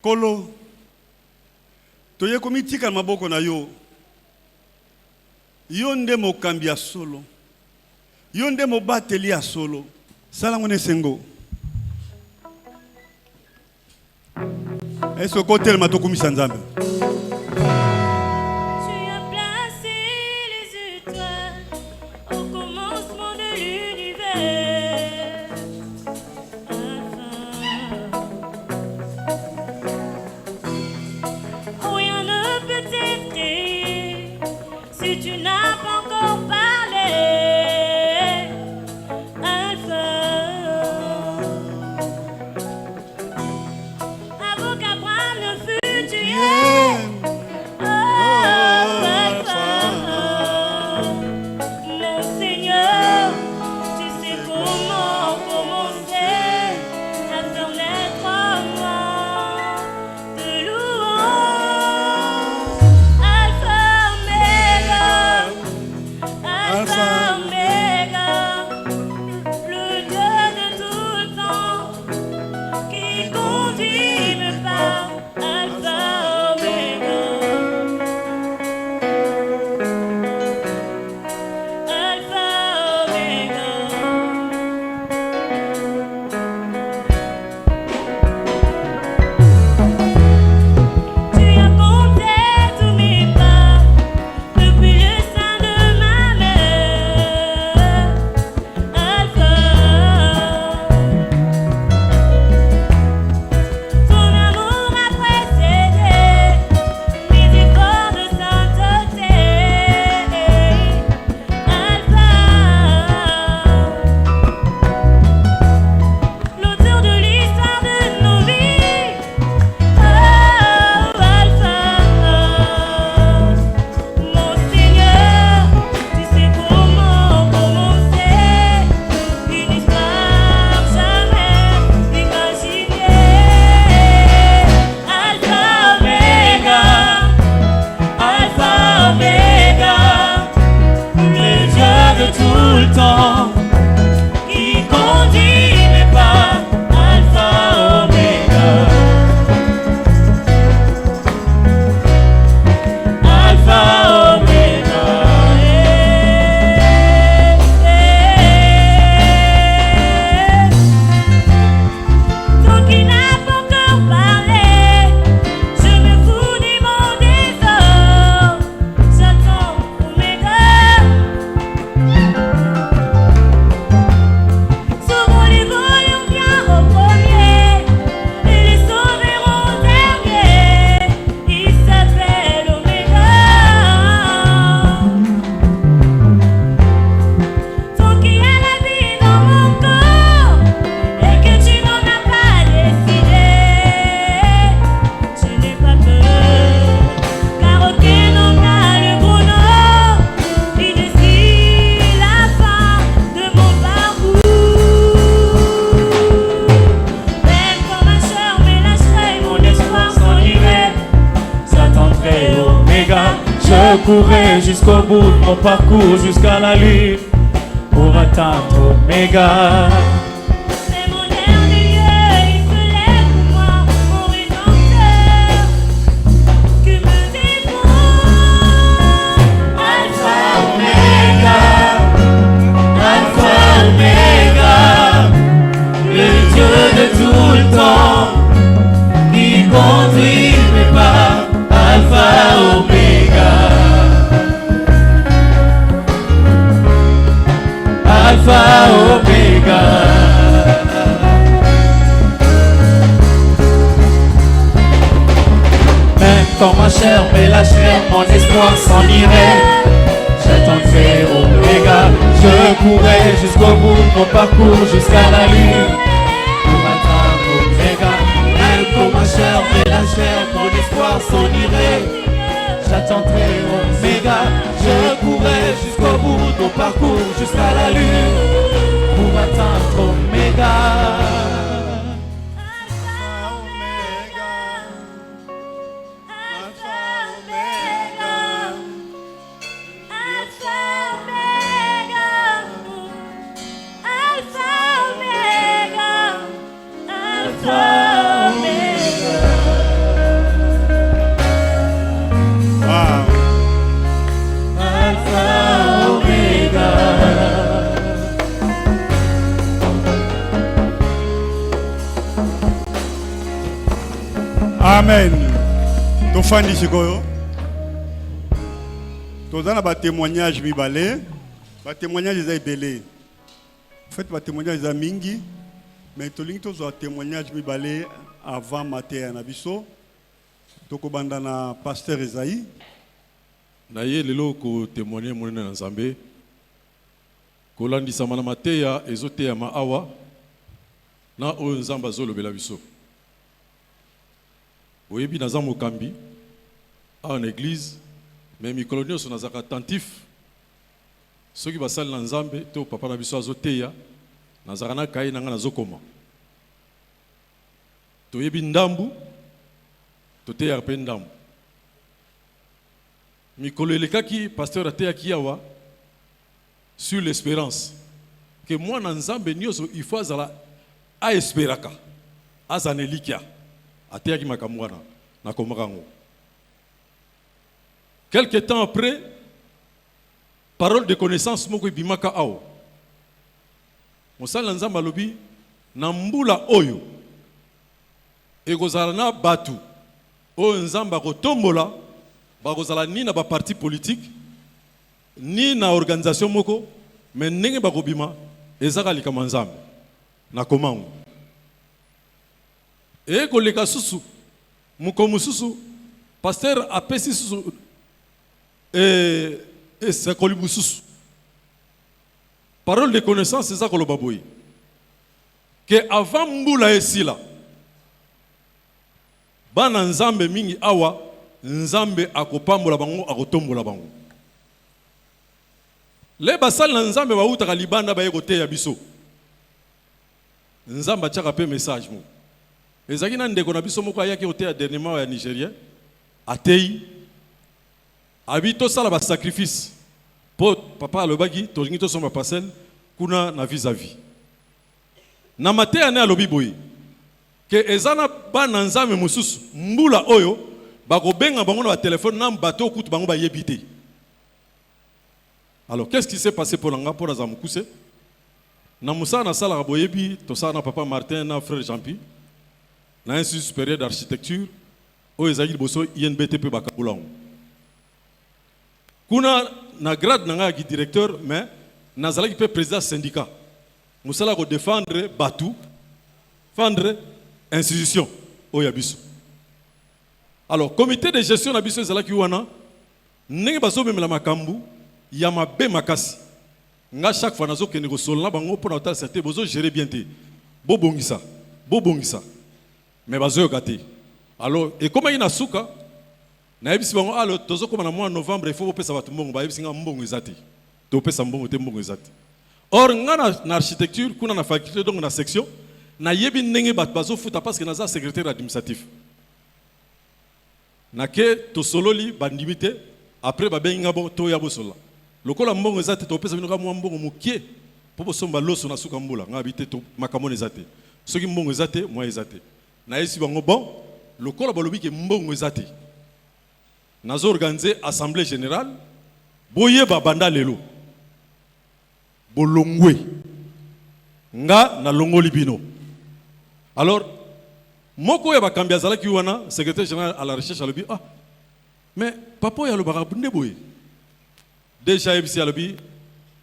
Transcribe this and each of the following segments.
Kolo, toye komitika maboko na yo. Yo nde mokambi ya solo. Yo nde mobateli ya solo. Sala ngone sengo. Eso kotel matokumisa nzambe. Si tu n'as pas encore parlé, Alpha, avant qu'Abraham ne fût tué, Alpha, mon Seigneur, tu sais comment commencer à faire naître en moi de louange. Alpha, Omega, le Dieu de tout le temps, qui conduit mes pas. Alpha, Omega, Alpha, Omega. Tu as compté tous mes pas depuis le sein de ma mère. Alpha, ton amour a précédé mes efforts de sainteté. Alpha, l'auteur de l'histoire de nos vies. Oh, Alpha, mon Seigneur, tu sais comment commencer une histoire jamais imaginée. Alpha, Omega, le Dieu de tout le temps, qui conduit mes pas. Alpha, Omega, Alpha, Omega. Toi qui n'as pas encore parlé, je me fous du monde des hommes. J'attends Omega. Souvent les voleurs viennent au premier et les sauveurs au dernier. Il s'appelle Omega. Toi qui as la vie dans mon corps et que tu n'en as pas décidé, je n'ai pas peur, car aucun homme n'a le gros nom. Il décide la fin de mon parcours. Même quand ma chair me lâcherait, mon espoir s'enirait. J'attendrai Oméga, je courrai jusqu'au bout de mon parcours, jusqu'à la lune, pour atteindre Oméga. C'est mon dernier lieu, il se lève pour moi, mon rédempteur, que me défend. Alpha, Oméga, le Dieu de tout le temps, qui conduit mes pas. Alpha, Oméga, Alpha, Oméga. Même quand ma chair me lâcherait, mon espoir s'en irait. J'attendrai Oméga, je courrai jusqu'au bout de mon parcours, jusqu'à la lune, pour atteindre Oméga. Même quand ma chair me lâcherait, mon espoir s'en irait. J'attendrai Oméga, je courrai jusqu'au bout de mon parcours, jusqu'à la lune, pour atteindre Oméga. Alpha, Omega. Amen. Tofandi sikoyo. Tozana ba témoignage mibale. Ba témoignage za ibele. En fait ba témoignage za mingi, mais tolingi tozo témoignage mibale avant matin na biso. Toko banda na pasteur Esaïe. Na ye lelo ko témoigner monene na Nzambe. Ko landisa mana mateya ezoteya ma awa. Na o Nzamba zolobela biso. Oyebi naza mokambi en église mais mikolo nyonso nazaka attentif soki basali na Nzambe to papa na biso azoteya nazaka na kai nanga nazokoma toyebi ndambu toteya mpe ndambu mikolo elekaki pasteur ateyaki awa sur l'espérance que moi na Nzambe nyonso il faut azala a esperaka azana elikia ateyaki makambo wana nakomaka yango. Quelque temps après, parole de connaissance moko ibimaka awo. Mosala Nzamba lobi na mbula oyo ekozala na batu oyo Nzamba kotombola bakozala ni na ba parti politique ni na organisation moko mais ndenge bakobima ezaka likama Nzambe na komango. Et koleka susu mukomu susu pasteur apesi susu c'est kolibu susu parole de connaissance c'est ça koloba boy que avant mbula esila bana Nzambe mingi awa Nzambe akopambola bango akotombola bango le basali na Nzambe bautaka libanda baye koteya biso Nzambe atiaka pe message mo ezaki na ndeko na biso moko ayaki oteya dernièrement ya Nigeria atei abi tosala ba sacrifice po papa alobaki tolingi tosomba parcelle kuna na vis-à-vis na mateya ne alobi boyi ke ezana bana Nzambe mususu mbula oyo bakobenga bango na ba téléphone na bato kutu bango ba yebite. Alors qu'est-ce qui s'est passé pour langa pour azamukuse na musa na sala boyebi tosala na papa Martin na frère Jean-Pierre na institut supérieur d'architecture au ezali boso INBTP bakabulong kuna na grade nanga ki directeur mais nazalaki pe président syndicat musala ko défendre batu défendre institution o yabiso. Alors comité de gestion na biso ezalaki wana ndenge baso memela makambu ya mabe makasi nga chaque fois nazo kende ko solna bango pour na certain bozo gérer bien te bobongisa mais bazo gâté. Alors et comme il na suka na yebisi bango alors tozo koma na mois novembre il faut pesa batu mbongo ba yebisi nga mbongo ezati to pesa mbongo te mbongo ezati. Or nga na architecture kuna na faculté donc na section na yebi ndenge batu bazo futa parce que naza secrétaire administratif na ke to sololi bandimité après ba benga bo to ya bosola lokola mbongo ezati to pesa bino ka mwa mbongo mukie po somba loso na suka mbula nga habité to makamone ezati soki mbongo ezati moi ezati na yesi bango bon lokola balobi ke mbongo ezati nazo organiser assemblée générale boye ba banda lelo bolongwe nga na longoli bino. Alors moko ya bakambi azalaki wana secrétaire général à la recherche alobi ah mais papa ya lobaka bunde boye déjà yebisi alobi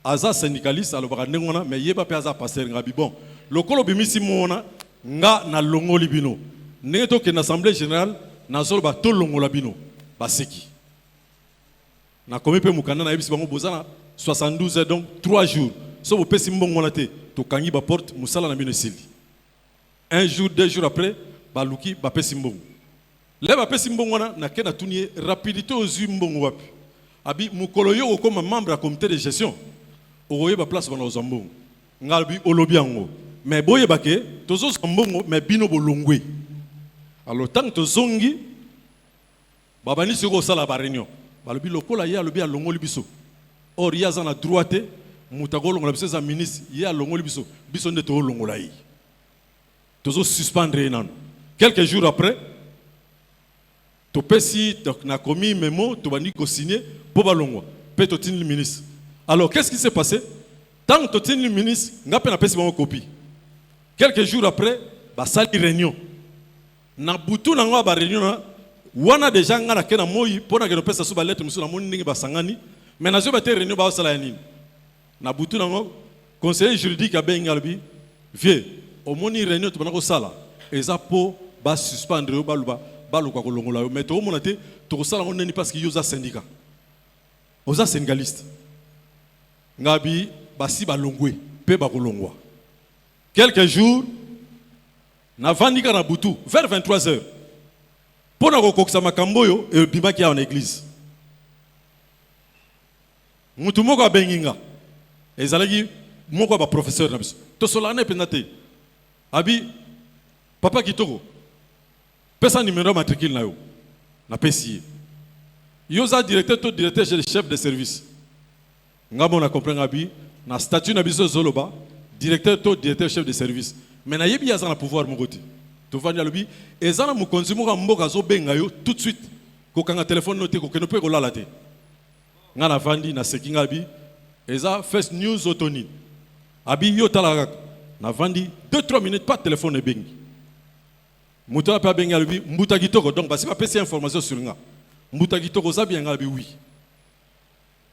aza syndicaliste alobaka ndengona mais yeba pe aza pasteur ngabi bon lokolo bimisi mona nga na longoli bino ndenge to ke na assemblée générale nazolo ba to longola bino baseki na komi pe mukanda na yebisi bango bozana 72 heures donc 3 jours so bo pesi mbongo na te to kangi ba porte musala na bino sili un jour 2 jours après baluki ba pesi mbongo le ba pesi mbongo na ke na tunie rapidité ozu mbongo wapi abi mukolo yo comme membre ya comité de gestion oye ba place bana ozambongo ngalbi olobi yango mais boye bake tozo mbongo mais bino bolongwe. Alors tant que zongi babani siko sala ba réunion balobi lokola ya lobi alongoli biso or ya za na droite mutako longola biso za ministre ya alongoli biso biso nde to longola yi tozo suspendre nan. Quelques jours après to pesi na commis memo to bani ko signer pour balongwa pe to tin le ministre. Alors qu'est-ce qui s'est passé? Tant que tin le ministre nga pe na pesi bango copie. Quelques jours après ba sali réunion na butu na ngo ba réunion na wana déjà ngana ke na moyi pona ke no pesa suba lettre musu na moni ndenge basangani mais na zo ba te réunion ba sala nini na butu na ngo conseiller juridique abenga lobi vieux au moni réunion to banako sala eza po ba suspendre ba luba ba luka ko longola mais to mona te to sala ngo neni parce que yoza syndicat oza syndicaliste ngabi basi ba longwe pe ba ko longwa quelques jours na vandika na butu vers 23h pona ko koksa makambo yo e bimaki ya en église mutu moko abenginga ezalaki moko ba professeur na biso to solane pendate abi papa kitoko pesa numéro matricule na yo na pesi yo za directeur to directeur chef de service ngamo na comprendre abi na statut na biso zoloba directeur to directeur chef de service mais na yebi yazana pouvoir mon côté to vandi alobi ezana mukonzi mo mboka zo benga yo tout de suite ko kanga téléphone noté ko keno pe ko lala te ngana vandi na sekinga bi eza first news otoni abi yo tala na vandi 2-3 minutes pas téléphone bengi muta pa benga alobi mbuta kitoko donc parce pas pesi information sur nga mbuta kitoko za bien ngabi oui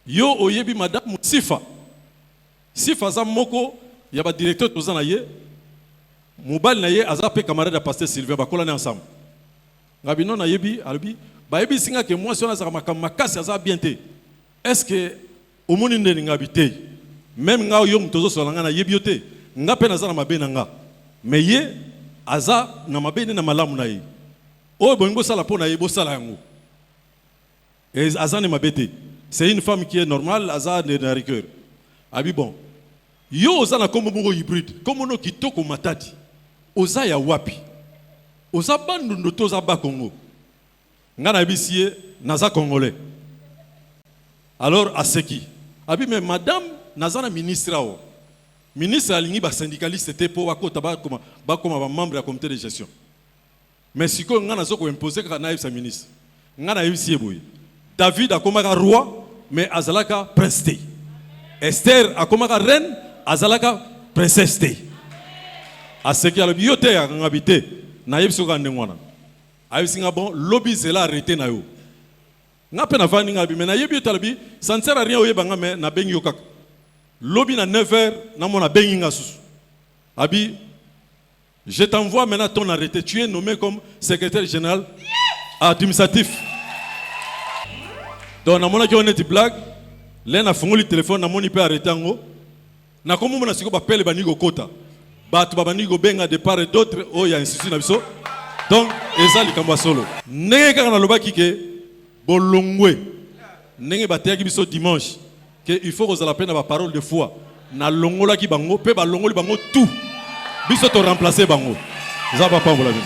yo oyebi madame sifa za moko ya ba directeur tozana ye mobile na ye azape camarade de pasteur Sylvain bakola na ensemble ngabi non na yebi albi ba yebi singa ke moi sona za makasi aza bien te est-ce que au moni ndeni ngabi te même nga yo mtozo solanga na yebi yote nga pe na za na mabe na nga mais ye aza na mabe na malamu na ye o bongo sala pona ye bo sala yango et aza ne mabete c'est une femme qui est normale aza na rigueur abi bon yo oza na kombo moko hybride kombo no kitoko matadi oza ya wapi oza bandu ndoto za ba Congo ngana bisie naza congolais alors aseki abi mais madame nazana ministre ao ministre alingi ba syndicaliste te po bakota ba koma membre ya comité de gestion mais siko ngana zoko imposer ka na sa ministre ngana bisie boy David akomaka roi mais azalaka prince te Esther akomaka reine azalaka princesse te aseki alobi yo te ngabite na yebiso ka ndengwana ayisinga bon lobby zela arrêté na yo ngape na vani ngabi mais na yebi yo talobi ça ne sert à rien oyebanga mais na bengi yo kaka lobby na 9h na mona bengi nga susu abi je t'envoie maintenant ton arrêté tu es nommé comme secrétaire général administratif donc na mona ki honnête blague lena fungoli téléphone na moni pe arrêté ngo na komo mona siko ba pele bani go kota batu babani go benga de part et d'autre o ya institut na biso donc ezali kamba solo ndenge kaka na lobaki ke bolongwe ndenge bateki biso dimanche que il faut que la peine ba parole de foi na longola ki bango pe ba longoli bango tout biso to remplacer bango za ba pambola bien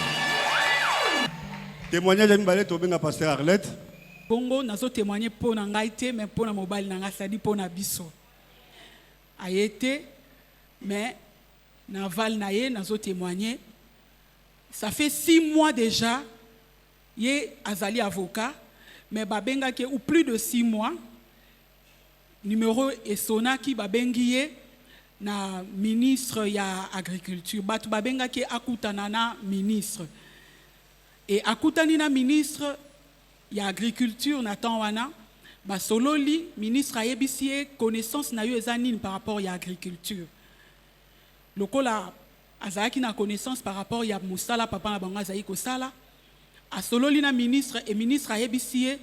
témoignage ya mibale to benga pasteur Arlette bongo nazo témoigner pour na ngai te mais pour na mobile na nga sadi pour na biso a été mais naval naye nazo témoigner ça fait 6 mois déjà ye azali avocat mais babenga ke ou plus de 6 mois numéro esona ki babengi ye na ministre ya agriculture batu babenga ke akutana na ministre et akutani na ministre ya agriculture na temps wana ba sololi ministre ayebisi connaissance na yo ezanine par rapport ya agriculture lokola azaki na connaissance par rapport ya musala papa na bango azaki ko sala a sololi na ministre et ministre ayebisi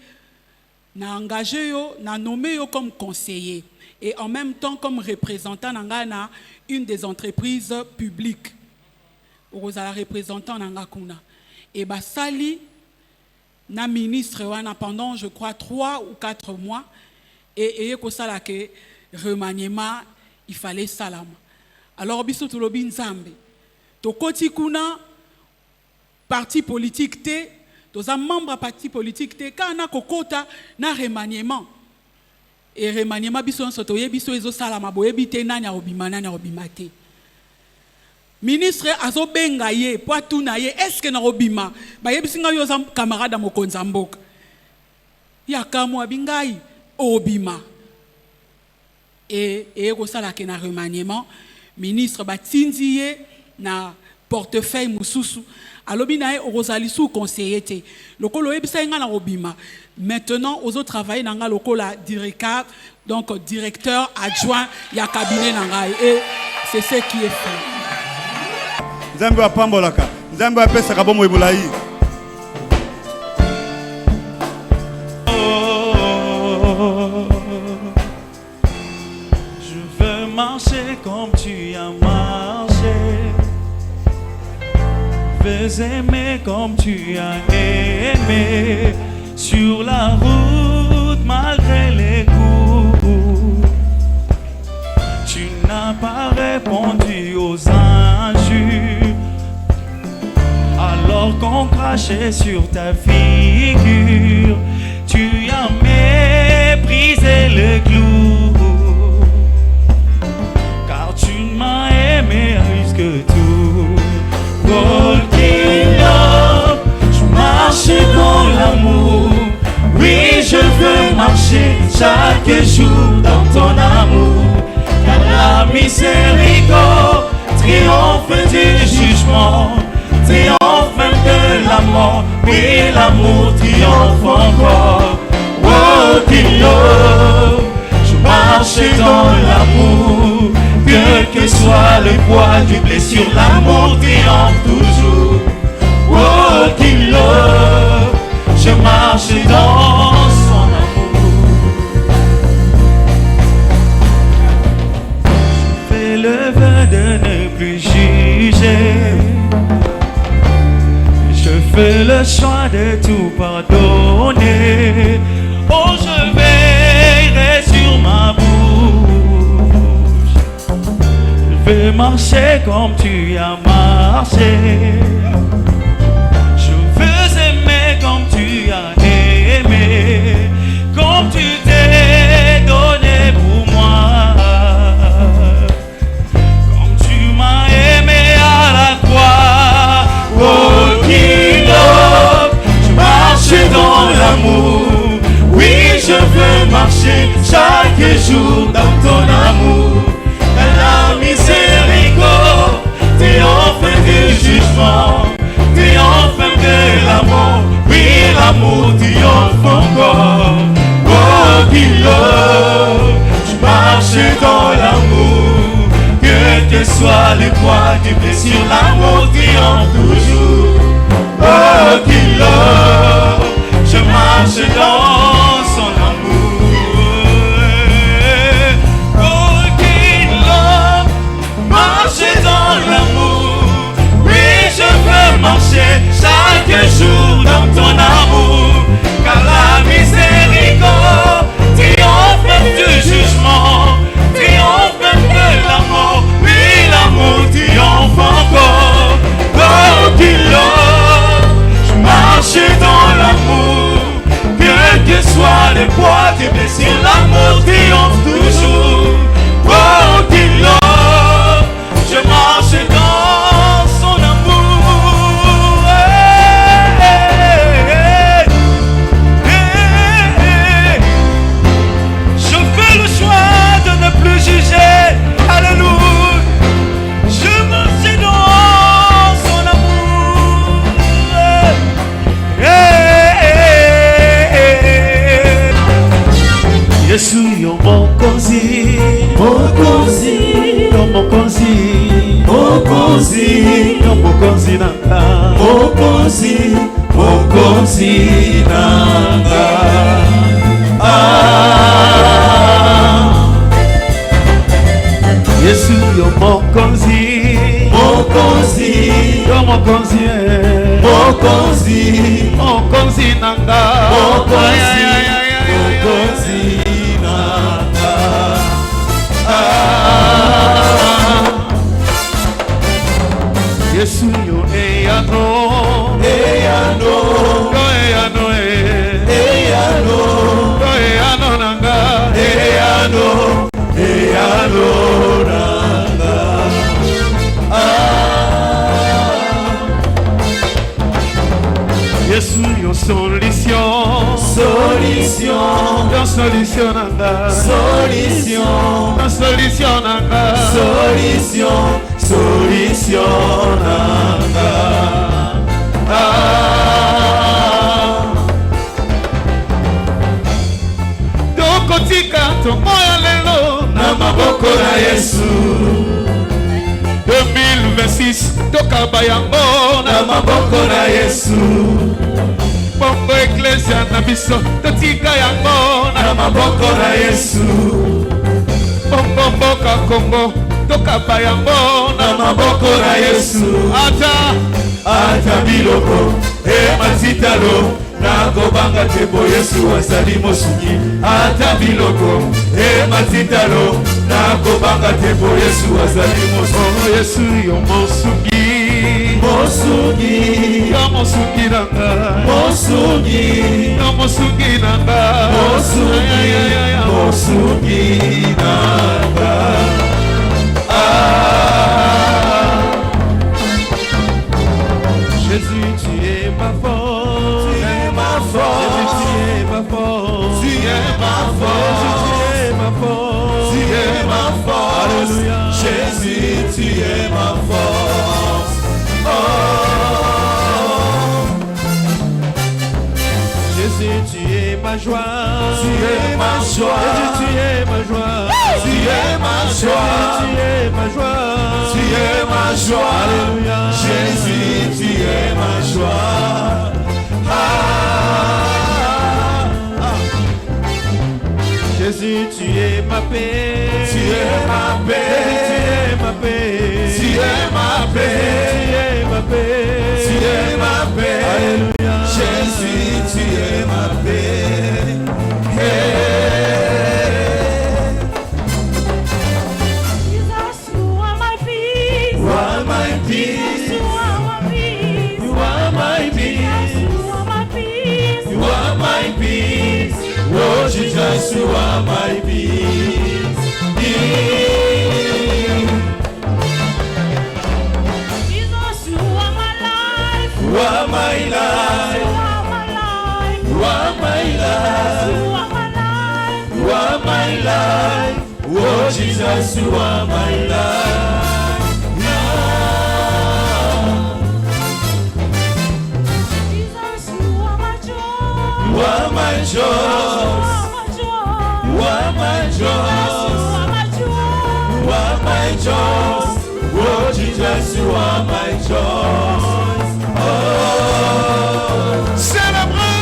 na engagé yo na nommé yo comme conseiller et en même temps comme représentant na une des entreprises publiques ozala représentant na kuna et ba sali na ministre wana pendant je crois 3 ou 4 mois et ko sala ke remaniement il fallait salam alors biso to lobi nzambe to koti kuna parti politique te toza membre parti politique te kana kokota na remaniement et remaniement biso nsoto ye biso ezo sala maboyebi te nani obima te ministre azo benga ye po atuna ye est-ce que na obima ba yebisinga yo za camarade mokonza mboka ya kamwa bingai obima et ko sala ke na remaniement ministre batinzi ye na portefeuille mususu alobi na ye ozali sous conseiller te lokolo ebisa nga na robima maintenant ozo travailler nanga lokola directeur donc directeur adjoint ya cabinet nanga et c'est ce qui est fait. Nzambe apambolaka Nzambe apesaka bomo ebulayi. Je veux marcher comme tu as marché. Je veux aimer comme tu as aimé. Sur la route malgré les coups. Tu n'as pas répondu aux injures. Alors qu'on crachait sur ta figure. Tu as méprisé le clou. Car tu m'as aimé plus que tout. Walking love, je marche dans l'amour. Oui, je veux marcher chaque jour dans ton amour. Car la miséricorde triomphe du jugement, triomphe même de la mort. Oui, l'amour triomphe encore. Walking love, je marche dans l'amour. Quel que soit le poids du blessure, l'amour triomphe toujours. Walking love, je marche dans son amour. Je fais le vœu de ne plus juger. Je fais le choix de tout pardonner. Oh, je veillerai sur ma bouche. Je veux marcher comme tu as marché. Je veux aimer comme tu as aimé. Comme tu t'es donné pour moi. Comme tu m'as aimé à la croix. Walking love, je marche dans l'amour. Oui, je veux marcher chaque jour dans ton amour. La miséricorde triomphe du jugement, triomphe de l'amour. Oui, l'amour triomphe encore. Walking love, je marche dans l'amour. Quel que soit le poids du blessure, l'amour triomphe toujours. Walking love, je marche dans son amour. Walking love, marcher dans l'amour. Oui, je veux marcher chaque jour dans ton amour. Car la miséricorde triomphe même du jugement, triomphe même de la mort. Oui, l'amour triomphe encore. Walking love, je marche dans l'amour. Quel que soit le poids des blessures, l'amour triomphe toujours. Walking love, je marche dans son amour. Je fais le choix de ne plus juger. Alléluia. Je marche dans son amour. Yesu yo mokonzi, mokonzi, yo mokonzi, mokonzi, yo mokonzi nanga, mokonzi, mokonzi nanga. Yesu yo mokonzi, mokonzi, yo mokonzi, mokonzi, mokonzi nanga, mokonzi, mokonzi. Yesu yo eyano, eyano, yo eyano, eyano, yo eyano nanga, eyano, eyano nanga. Yesu yo solution, solution, yo solution nanga, solution, yo solution nanga, solution, solution nanga. Tokotika tomoya lelo na maboko na Yesu. 2026 tokaba yango na maboko na Yesu. Bongo Ecclesia na biso totika yango na maboko na Yesu. Bongo mboka Kongo tokaba yango na maboko na Yesu. Ata biloko matitalo na kobanga tebo Yesu azali mosungi. Ata biloko matitalo na kobanga tebo Yesu azali mosungi. Yesu yo mosungi. Mosungi, yo mosungi nanga. Mosungi, yo mosungi nanga. Mosungi, mosungi nanga. Jésus, tu es ma force. Tu es ma force. Jésus, tu es ma force. Tu es ma force. Jésus, tu es ma force. Tu es ma force. Alléluia. Jésus, tu es ma force. Jésus, tu es ma joie. Tu es ma joie. Jésus, tu es ma joie. Tu es ma joie. Tu es ma joie. Tu es ma joie. Alléluia. Jésus, tu es ma joie. Jésus, tu es ma paix. Tu es ma paix. Tu es ma paix. Tu es ma paix. Tu es ma paix. Tu es ma paix. Alléluia. Jésus, tu es ma paix. Jesus, you are my peace. You are my peace. You are my peace. You are my peace. You are my peace. You are my peace. Oh Jesus, you are my peace. Jesus, you are my life. You are my life. You are my life. You are my life. You are my life. You are my life. Oh Jesus, you are my life. Jesus, you are my joy. You are my joy. You are my joy. You are my Jesus, you joy. are my joy. You are my joy. Oh Jesus, you are my joy. Oh, célébrez,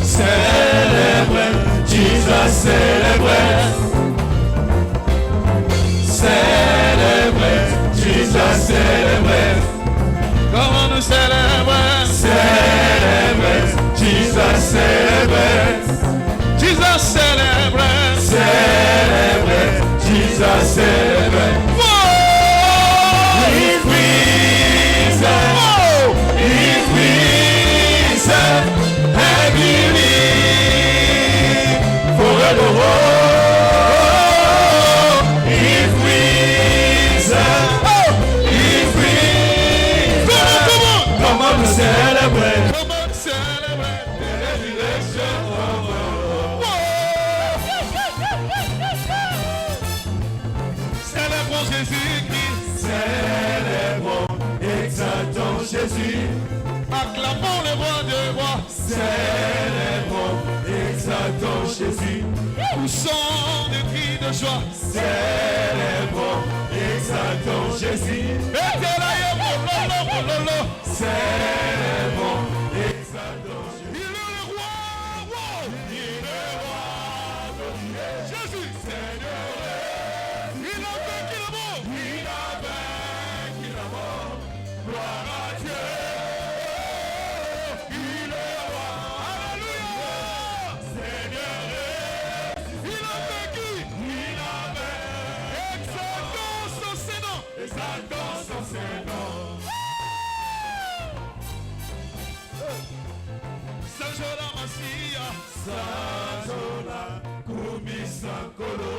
célébrez, Jesus, célébrez, célébrez, Jesus, célébrez. Comment nous célébrer? Célébrez, Jesus, célébrez, Jesus, célébrez, célébrez, Jesus, célébrez. He's risen, he's risen, and believe forevermore. He's risen, he's risen. Come on, celebrate. Come on, celebrate the resurrection. Célébrons Jésus-Christ. Célébrons, exaltons Jésus. Acclamons le roi des rois. Célébrons, exaltons Jésus. Poussons des cris de joie. Célébrons, exaltons Jésus. Célébrons, exaltons Jésus. Il est le roi, il est le roi. Jésus, Seigneur. Il a vaincu la mort. Il a vaincu la mort. Gloire à Dieu. Il est roi. Alléluia. Seigneur. Il a vaincu. Il a vaincu. Exaltons son Seigneur. Exaltons son Seigneur. Sanjola Masia. Sanjola Kumisa Kolo.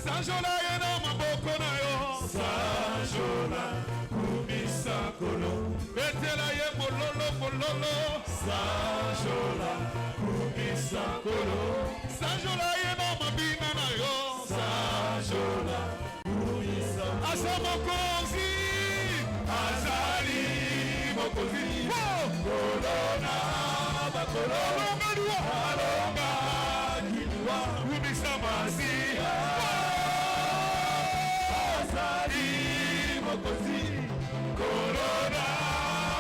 Sanjola Yena Maboko na yo. Sanjola Kumisa Kolo. Betela ye mololo mololo. Sanjola Kumisa Kolo. Sanjola Yena Mabina na yo. Sanjola Kumisa. Kumisa mokozi azali mokozi kolona bakolo alonga kilwa kumisa masia azali mokozi kolona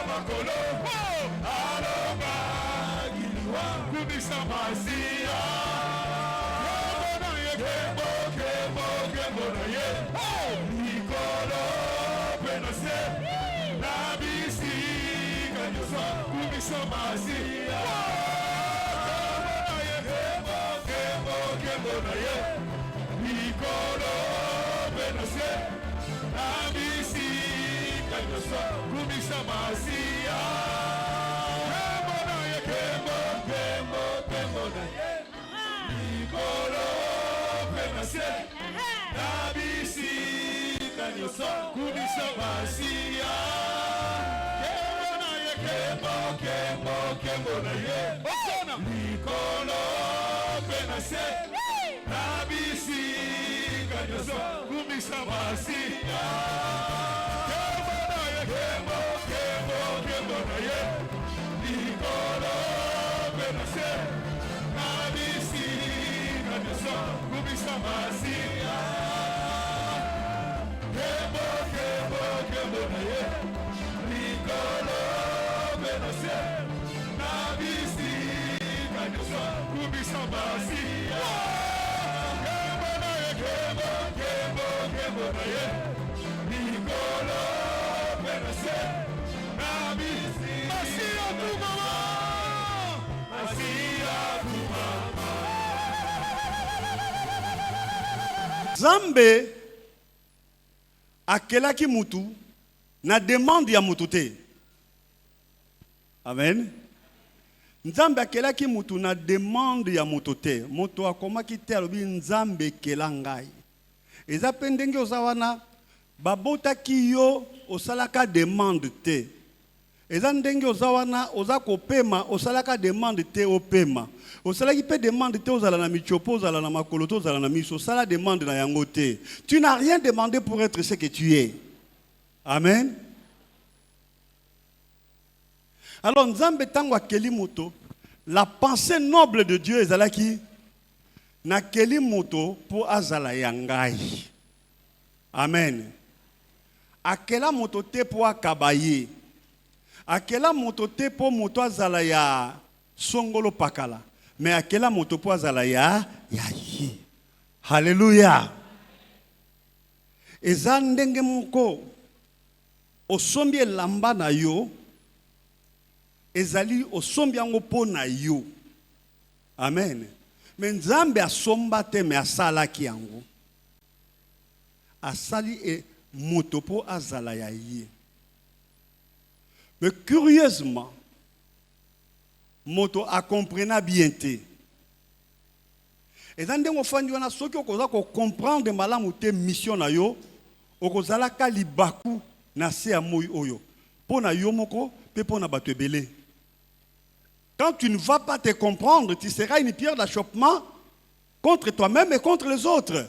bakolo alonga kilwa kumisa masia kembo na ye nikolo penase na bisi kanyoso kumisa masia kembo na ye nikolo penase na bisi kanyoso kumisa masia kembo na ye nikolo penase Nabisi kanyoso kumisa masia kembo na ye nikolo penase Nabisi kanyoso kumisa masia kembo na ye nikolo penase Nabisi kanyoso kumisa masia kembo na ye nikolo penase nabisi kanyoso kumisa masia kembo na ye nikolo penase nabisi masia kumama Nzambe akelaki mutu na demande ya mutu te. Amen. Nzambe akelaki mutu na demande ya mutu te. Moto akomaki te alobi Nzambe kela ngai. Eza pe ndenge oza wana babotaki yo osalaka demande te. Eza ndenge oza wana oza kopema osalaka demande te opema. Osalaki pe demande te ozala na michopo ozala na makolo to ozala na miso osala demande na yango te. Tu n'as rien demandé pour être ce que tu es. Amen. Alors Nzambe tango akeli moto, la pensée noble de Dieu ezalaki na keli moto pour azala ya ngai. Amen. Akela moto te pour akabaye. Akela moto te pour moto azala ya songolo pakala. Mais akela moto pour azala ya ye. Hallelujah. Eza ndenge moko osombi elamba na yo ezali osombi yango po na yo. Amen. Mais Nzambe asomba te me asalaki yango. Asali e moto po azala ya ye. Mais curieusement, moto a comprena bien te. Et dans des fois, on a ceux qui ont comprendre malamu te mission na yo, okozala ka libaku na se amoy oyo. Pona yo moko, pe pona batu ebele. Quand tu ne vas pas te comprendre, tu seras une pierre d'achoppement contre toi-même et contre les autres.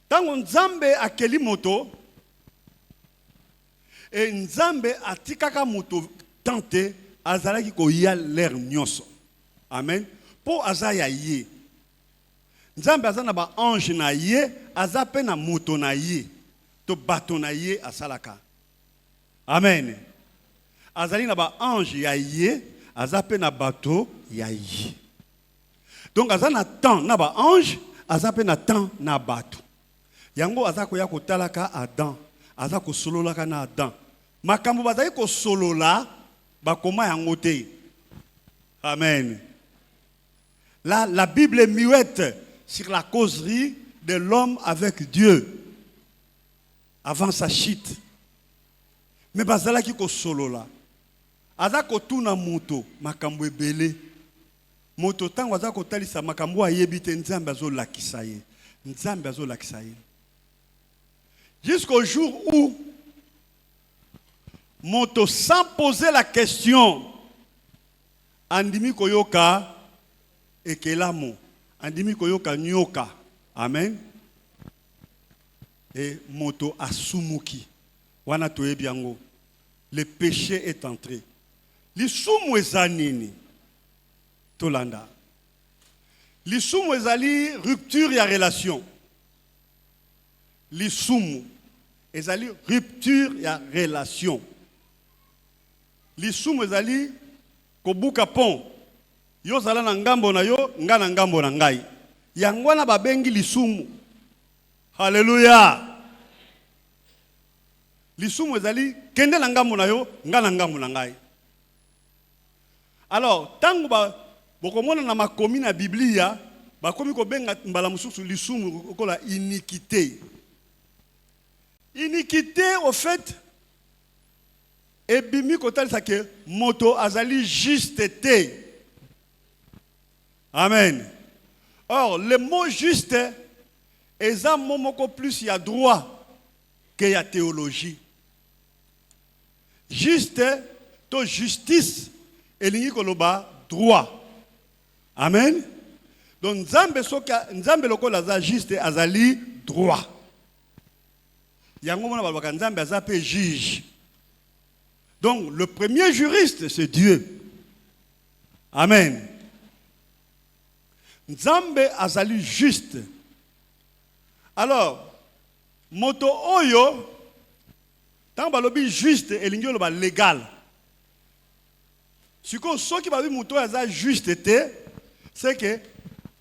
Tant Nzambe akeli moto, et Nzambe atikaka moto tante azalaki ko ya l'air nyonso. Amen. Po azaya ye. Nzambe azana ba ange na ye, azape na moto na ye. To bato na ye asalaka. Amen. Azali na ba ange ya ye, azape na bato ya ye. Donc azana temps na ba ange, azape na temps na bato. Yango azako ya kotalaka Adam, azako sololaka na Adam. Makambo bazali ko solola bakoma yango te. Amen. Là, la Bible est muette sur la causerie de l'homme avec Dieu avant sa chute. Mais bazalaki ko solola. Azako tuna moto makambo ebele. Moto tango azako talisa makambo ayebite Nzambe azolakisa ye. Nzambe azolakisa ye. Jusqu'au jour où moto sans poser la question andimi koyoka ekelamo andimi koyoka nyoka. Amen. et moto asumuki. Wana toyebi yango. Le péché est entré. Lisumu ezanini. Tolanda. Lisumu ezali rupture ya relation. Lisumu ezali rupture ya relation. Lisumu ezali kobuka pont. Yo zala na ngambo na yo, nga na ngambo na ngai. Yangwana babengi lisumu. Hallelujah. Lisumu ezali kende na ngambo na yo, nga na ngambo na ngai. Alors, tangu bokomona na makomi na Biblia, bakomi ko benga mbala mususu lisumu kola iniquité. Iniquité au fait ebimi kotalisa ke moto azali justeté. Amen. Or, le mot juste est un mot beaucoup plus il y a droit que y a théologie. Juste, to justice, et l'ingi koloba droit. Amen. Donc, nzambe lokola za juste azali droit. Yango mona balbaka nzambe azape juge. Donc, le premier juriste, c'est Dieu. Amen. Nzambe azali juste. Alors, moto oyo, tant balobi juste, elingi loba légal. Ce qui va dire moto azali juste, c'est que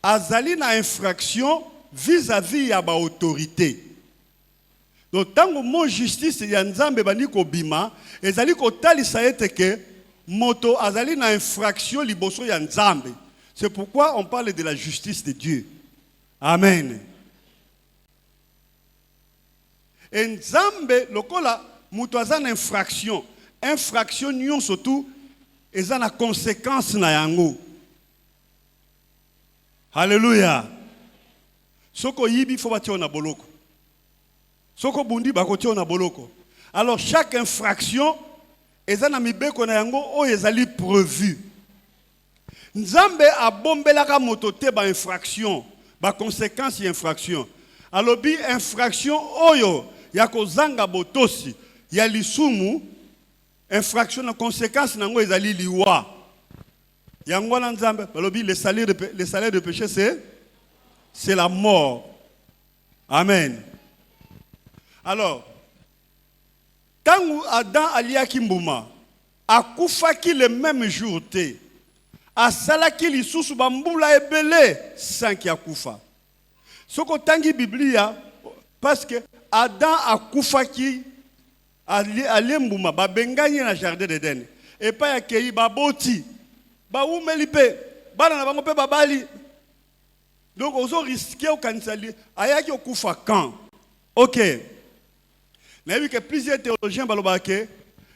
azali na infraction vis-à-vis ya ba autorité. Donc, tant que mon justice ya nzambe bani ko bima, ezali ko talisa ete ke moto azali na infraction liboso ya nzambe. C'est pourquoi on parle de la justice de Dieu. Amen. Et nzambe lokola moto azana infraction, infraction nyon surtout ezana conséquence na yango. Alléluia. Soko yibi faut batia na boloko. Soko bundi bakotia na boloko. Alors chaque infraction ezana mibeko na yango o ezali prévu. Nzambe a bombelaka moto te ba infraction, ba conséquence ya infraction. Alobi infraction oyo ya kozanga botosi ya lisumu, infraction na conséquence nango ezali liwa. Yango na nzambe alobi le salaire de péché c'est la mort. Amen. Alors tangu Adam aliaki mbuma akufaki le même jour te asalaki lisusu bambula ebele sans ki akufa. Soko tangi Biblia parce que Adam akufaki alembuma babengani na jardin d'Eden et pas yakei baboti ba umeli pe bana na bango pe babali. Donc ozo risquer au kanisali ayaki okufa quand. OK. Mais vu que plusieurs théologiens balobake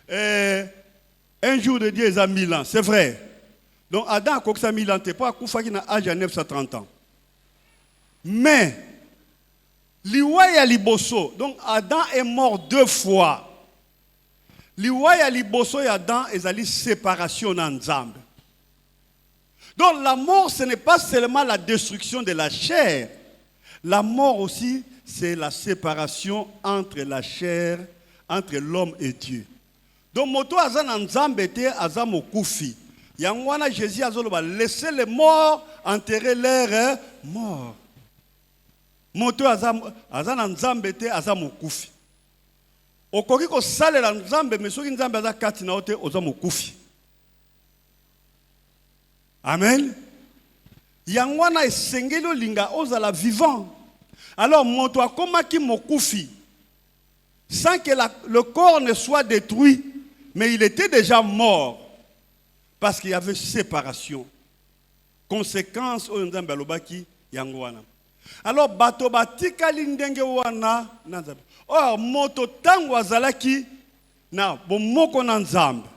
un jour de Dieu est à 1000 ans, c'est vrai. Donc Adam a coxé 1000 ans, pas akufa qui na âge à 930 ans. Mais liwaya liboso, donc Adam est mort 2 fois. Liwaya liboso et Adam ezali séparation dans Nzambe. Donc la mort ce n'est pas seulement la destruction de la chair. La mort aussi c'est la séparation entre la chair, entre l'homme et Dieu. Donc moto azan Nzambe te azamo kufi. Yangwana Jésus azoloba laissez les morts enterrer leurs morts. Moto azan Nzambe te azamo kufi. Okoki ko salela Nzambe mais soki Nzambe aza kati na ote ozamo kufi. Amen. Yangwana esengeli linga ozala vivant. Alors moto akomaki mokufi sans que le corps ne soit détruit, mais il était déjà mort parce qu'il y avait séparation. Conséquence au Nzambe alobaki yangwana. Alors bato batikali ndenge wana Nzambe. Or moto tango azalaki na bomoko na Nzambe.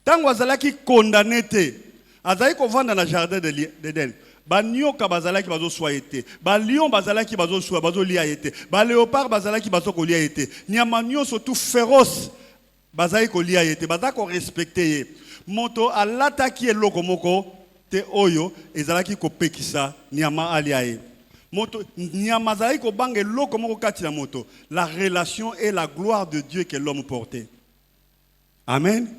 Tango azalaki condamné te. Azali kovanda na jardin d'Eden. Banyoka bazalaki bazo soyete. Ba lion bazalaki bazo soya bazo lia yete. Ba léopard bazalaki bazo kolia yete. Nyama nyonso tout féroce bazali kolia yete. Bazako respecter. Moto alataki eloko moko te oyo ezalaki kopekisa nyama aliaye. Moto nyama zali ko bange loko moko kati na moto. La relation et la gloire de Dieu que l'homme portait. Amen.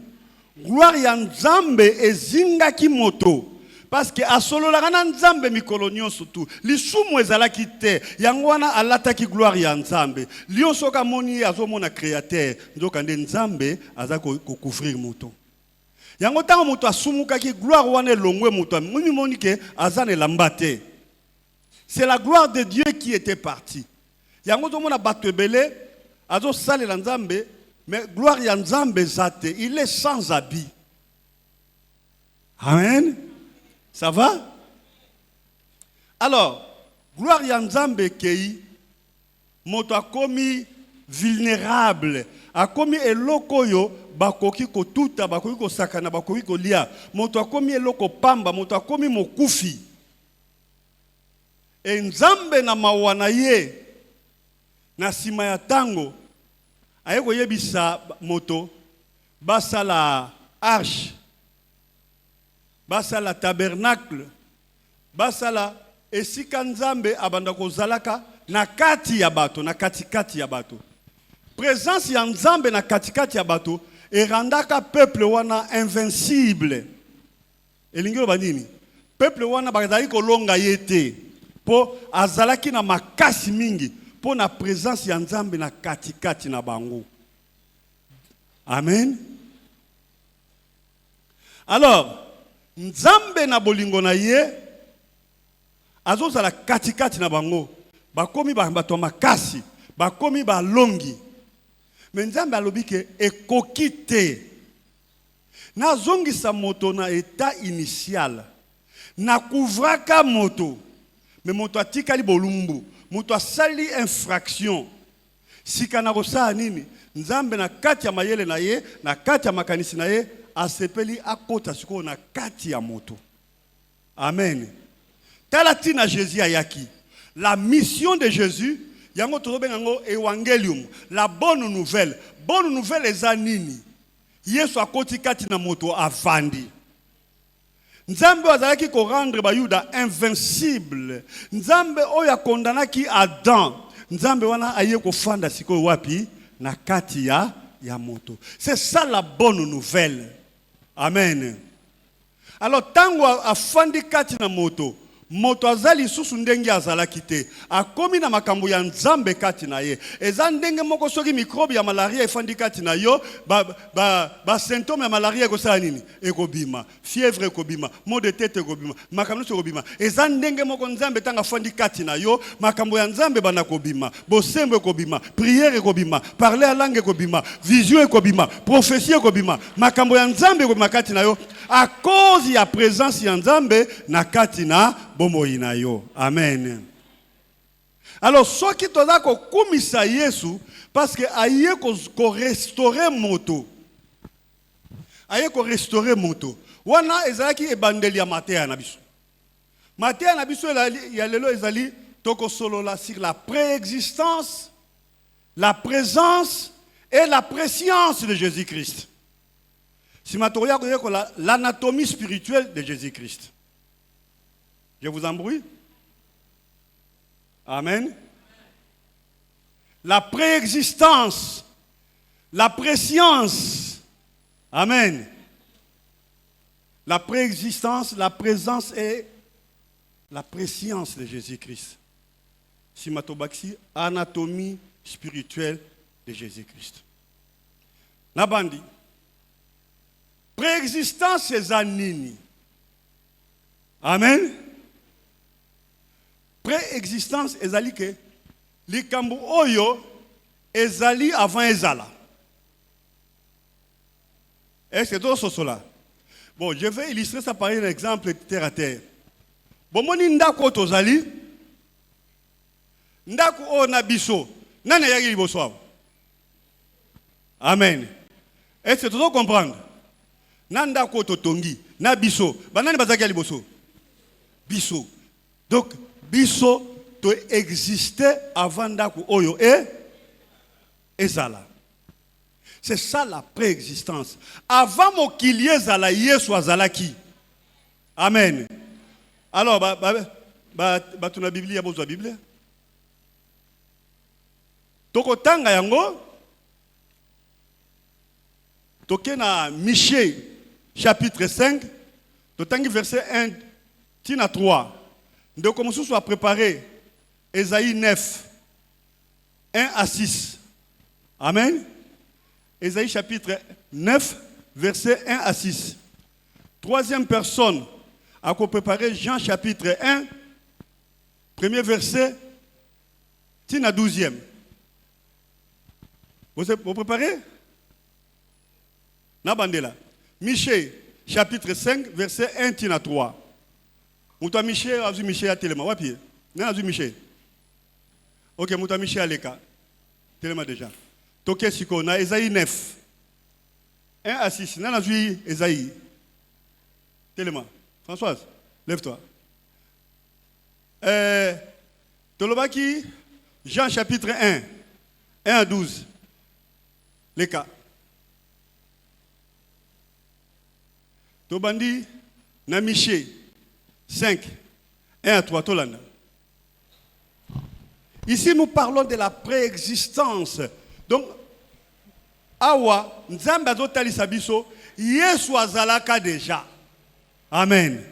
Gloire ya Nzambe ezingaki moto. Parce que asolola na Nzambe mikolo nyonso tu. Lisumu ezalaki te. Yango wana alataki gloire ya Nzambe. Lionso ka moni azomona créateur. Nzoka nde Nzambe aza ko couvrir moto. Yango tango moto asumukaki gloire wana longwe moto. Mimi moni ke azane lambate. C'est la gloire de Dieu qui était partie. Yango tomona bato ebele azo sale la Nzambe, mais gloire ya Nzambe zate, il est sans habit. Amen. Ça va? Alors, gloire ya Nzambe kei, moto akomi vulnérable, akomi eloko yo, bakoki ko tuta, bakoki ko sakana, bakoki ko lia, moto akomi eloko pamba, moto akomi mokufi. Et Nzambe na mawana ye, na sima ya tango, aye ko yebisa moto, basa la arche, basa la tabernacle, basa la esika Nzambe abanda ko zalaka na kati ya bato, na katikati ya bato. Présence ya Nzambe na katikati ya bato erandaka peuple wana invincible. Elingelo banini? Peuple wana bazali ko longa yete po azalaki na makasi mingi po na présence ya Nzambe na katikati na bango. Amen. Alors, Nzambe na bolingo na ye azozala katikati na bango. Bakomi bato makasi, bakomi balongi. Mais Nzambe alobi ke ekoki te. Na zongisa moto na état initial. Na couvraka moto. Mais moto atikali bolumbu. Moto asali infraction. Sikana kosa nini? Nzambe na kati ya mayele na ye, na kati ya makanisi na ye, asepeli akota siko na kati ya moto. Amen. Talatina Jésus ayaki. La mission de Jésus, yango tozobengango evangelium, la bonne nouvelle. Bonne nouvelle eza nini? Yesu akoti kati na moto avandi. Nzambe azalaki ko rendre bayuda invincible. Nzambe oya kondanaki Adam. Nzambe wana aye ko fanda siko wapi na kati ya moto. C'est ça la bonne nouvelle. Amen. Alors tango afandi kati na moto, moto azali susu ndenge azalaki te. Akomi na makambo ya Nzambe kati na ye. Eza ndenge moko soki microbe ya malaria efandi kati na yo, ba symptôme ya malaria ekosala nini? Ekobima, fièvre ekobima, maux de tête ekobima, makambo ekobima. Eza ndenge moko Nzambe tanga afandi kati na yo, makambo ya Nzambe bana kobima, bosembo ekobima, prière ekobima, parler à langue ekobima, vision ekobima, prophétie ekobima, makambo ya Nzambe ekobima kati na yo, à cause ya présence ya Nzambe na kati na bomoina yo. Amen. Alors, ce qui te ko kumisa Yesu, parce que aye ko restaurer moto. Aye ko restaurer moto. Wana ezalaki ebandeli ya Matthieu na biso. Matthieu na biso ya lelo ezali toko solo la sur la préexistence, la présence et la préscience de Jésus-Christ. Si ma toria ko l'anatomie spirituelle de Jésus-Christ. Je vous embrouille? Amen. La préexistence, la préscience. Amen. La préexistence, la présence et la préscience de Jésus-Christ. Simatobaxi, anatomie spirituelle de Jésus-Christ. Nabandi. Préexistence c'est anini. Amen. Préexistence ezali ke likambo oyo ezali avant ezala. Est-ce que tout cela? Bon, je vais illustrer ça par un exemple terre à terre. Bon, moni ndako tozali, ndako o na biso, nana yaki liboso. Amen. Est-ce que tu dois comprendre? Ndako totongi, na biso, banani bazaki liboso. Biso. Donc, biso to existait avant ndako oyo et ezala. C'est ça la préexistence. Avant mokili ezala Yesu azalaki. Amen. Alors, Batu na Biblia ya bozwa Biblia. Toko tanga yango. Toke na Michée chapitre 5. Totangi verset 1 tina 3. Donc comme ça soit préparé Ésaïe 9 1 à 6. Amen. Ésaïe chapitre 9 verset 1 à 6. Troisième personne a préparé Jean chapitre 1 premier verset tina 12e. Vous préparez? Nabandela. Michée chapitre 5 verset 1 tina 3. Mouta Michée a vu Michée à Téléma. Wapi? N'a a vu Michée. Ok, Mouta Michée à l'écart. Téléma déjà. Toké Siko, na Esaïe 9. 1 à 6. N'a a vu Esaïe. Téléma. Françoise, lève-toi. Tolobaki, Jean chapitre 1. 1 à 12. Les cas. Tobandi, na Michée 5, 1 à 3, Tolanda. Ici, nous parlons de la préexistence. Donc, Awa, Nzamba Zotali Sabiso, Yesu azalaka déjà. Amen.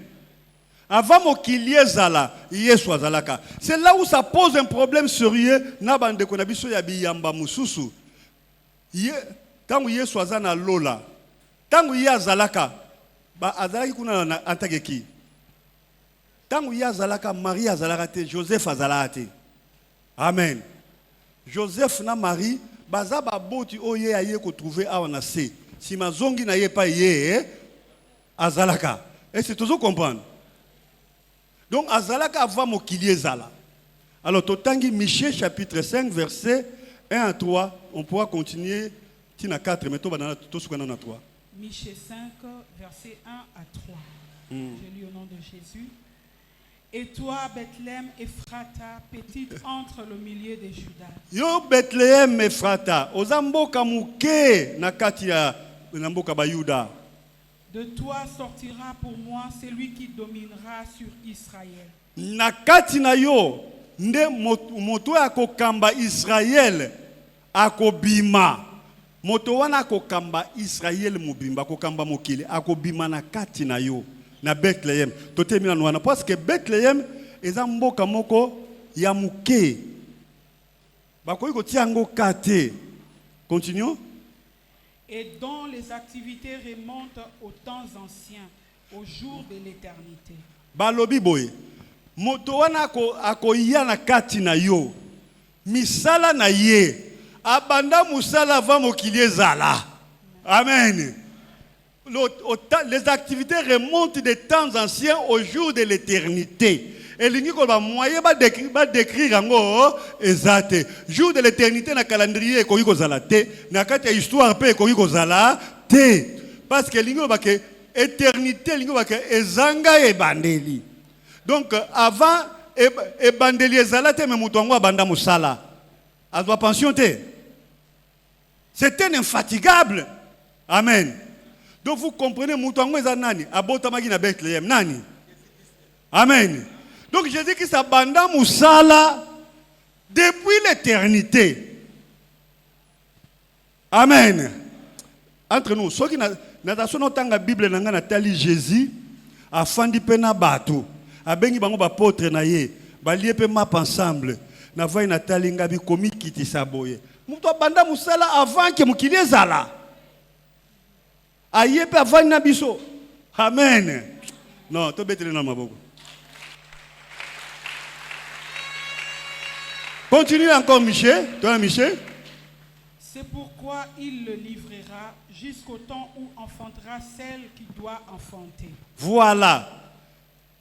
Avant Mokilie Zala, Yesu azalaka. C'est là où ça pose un problème sérieux. Nabande Konabiso Yabi Yamba Mususu. Tant que Yesu azana Lola, tant que Yazalaka, ba azalaki kuna na antageki. Tant que Yazalaka, Marie azalaka, Joseph azalaka. Amen. Joseph na Marie, baza ba boti oye aye ko trouver awana se. Si mazongi na ye pa ye azalaka. Et c'est toujours comprendre. Donc azalaka avant Mokilie Zala. Alors totangi Michée chapitre 5 verset 1 à 3, on pourra continuer tina 4 mais to banana to sukana na 3. Michée 5 verset 1 à 3. Je lis au nom de Jésus. Et toi, Bethléem Ephrata, petite entre le milieu de Juda. Yo Bethléem Ephrata, ozamboka muke na kati ya mboka ba Yuda. De toi sortira pour moi celui qui dominera sur Israël. Na kati na yo nde moto akokamba Israël akobima. Moto wana akokamba Israël mobimba akokamba mokili akobima na kati na yo. Na Bethléem. Totemina noana parce que Bethléem eza mboka moko ya muke. Bakoyi ko tiango kate. Continuons. Et dont les activités remontent aux temps anciens, au jour de l'éternité. Balobi boye. Moto wana akoya na kati na yo. Misala na ye. Abanda musala va mokili ezala. Amen. Les activités remontent des temps anciens au jour de l'éternité. Et l'unique moyen va décrire encore exact. Jour de l'éternité na calendrier ko yiko zalate, na kati histoire pe ko yiko zala te. Parce que l'unique va que éternité l'unique va que ezanga e bandeli. Donc avant e bandeli ezalate mais mutongo abanda musala. Azwa pension te. C'était infatigable. Amen. Donc vous comprenez, Moutango est nani, abotamaki na Bethléem, nani. Amen. Donc je dis que ça banda musala depuis l'éternité. Amen. Entre nous, ceux qui n'ont pas la Bible, n'a tali Jésus, a fandi pena bateau, a bengi bango ba potre na ye, ba lié pe map ensemble, na vai na tali ngabi komi kiti saboye. Mouto banda musala avant que mukili ezala. Aïe, avant Nabiso. Amen. Non, tu bêtes dans ma bouche. Continue encore, Michel. Toi, Michel. C'est pourquoi il le livrera jusqu'au temps où enfantera celle qui doit enfanter. Voilà.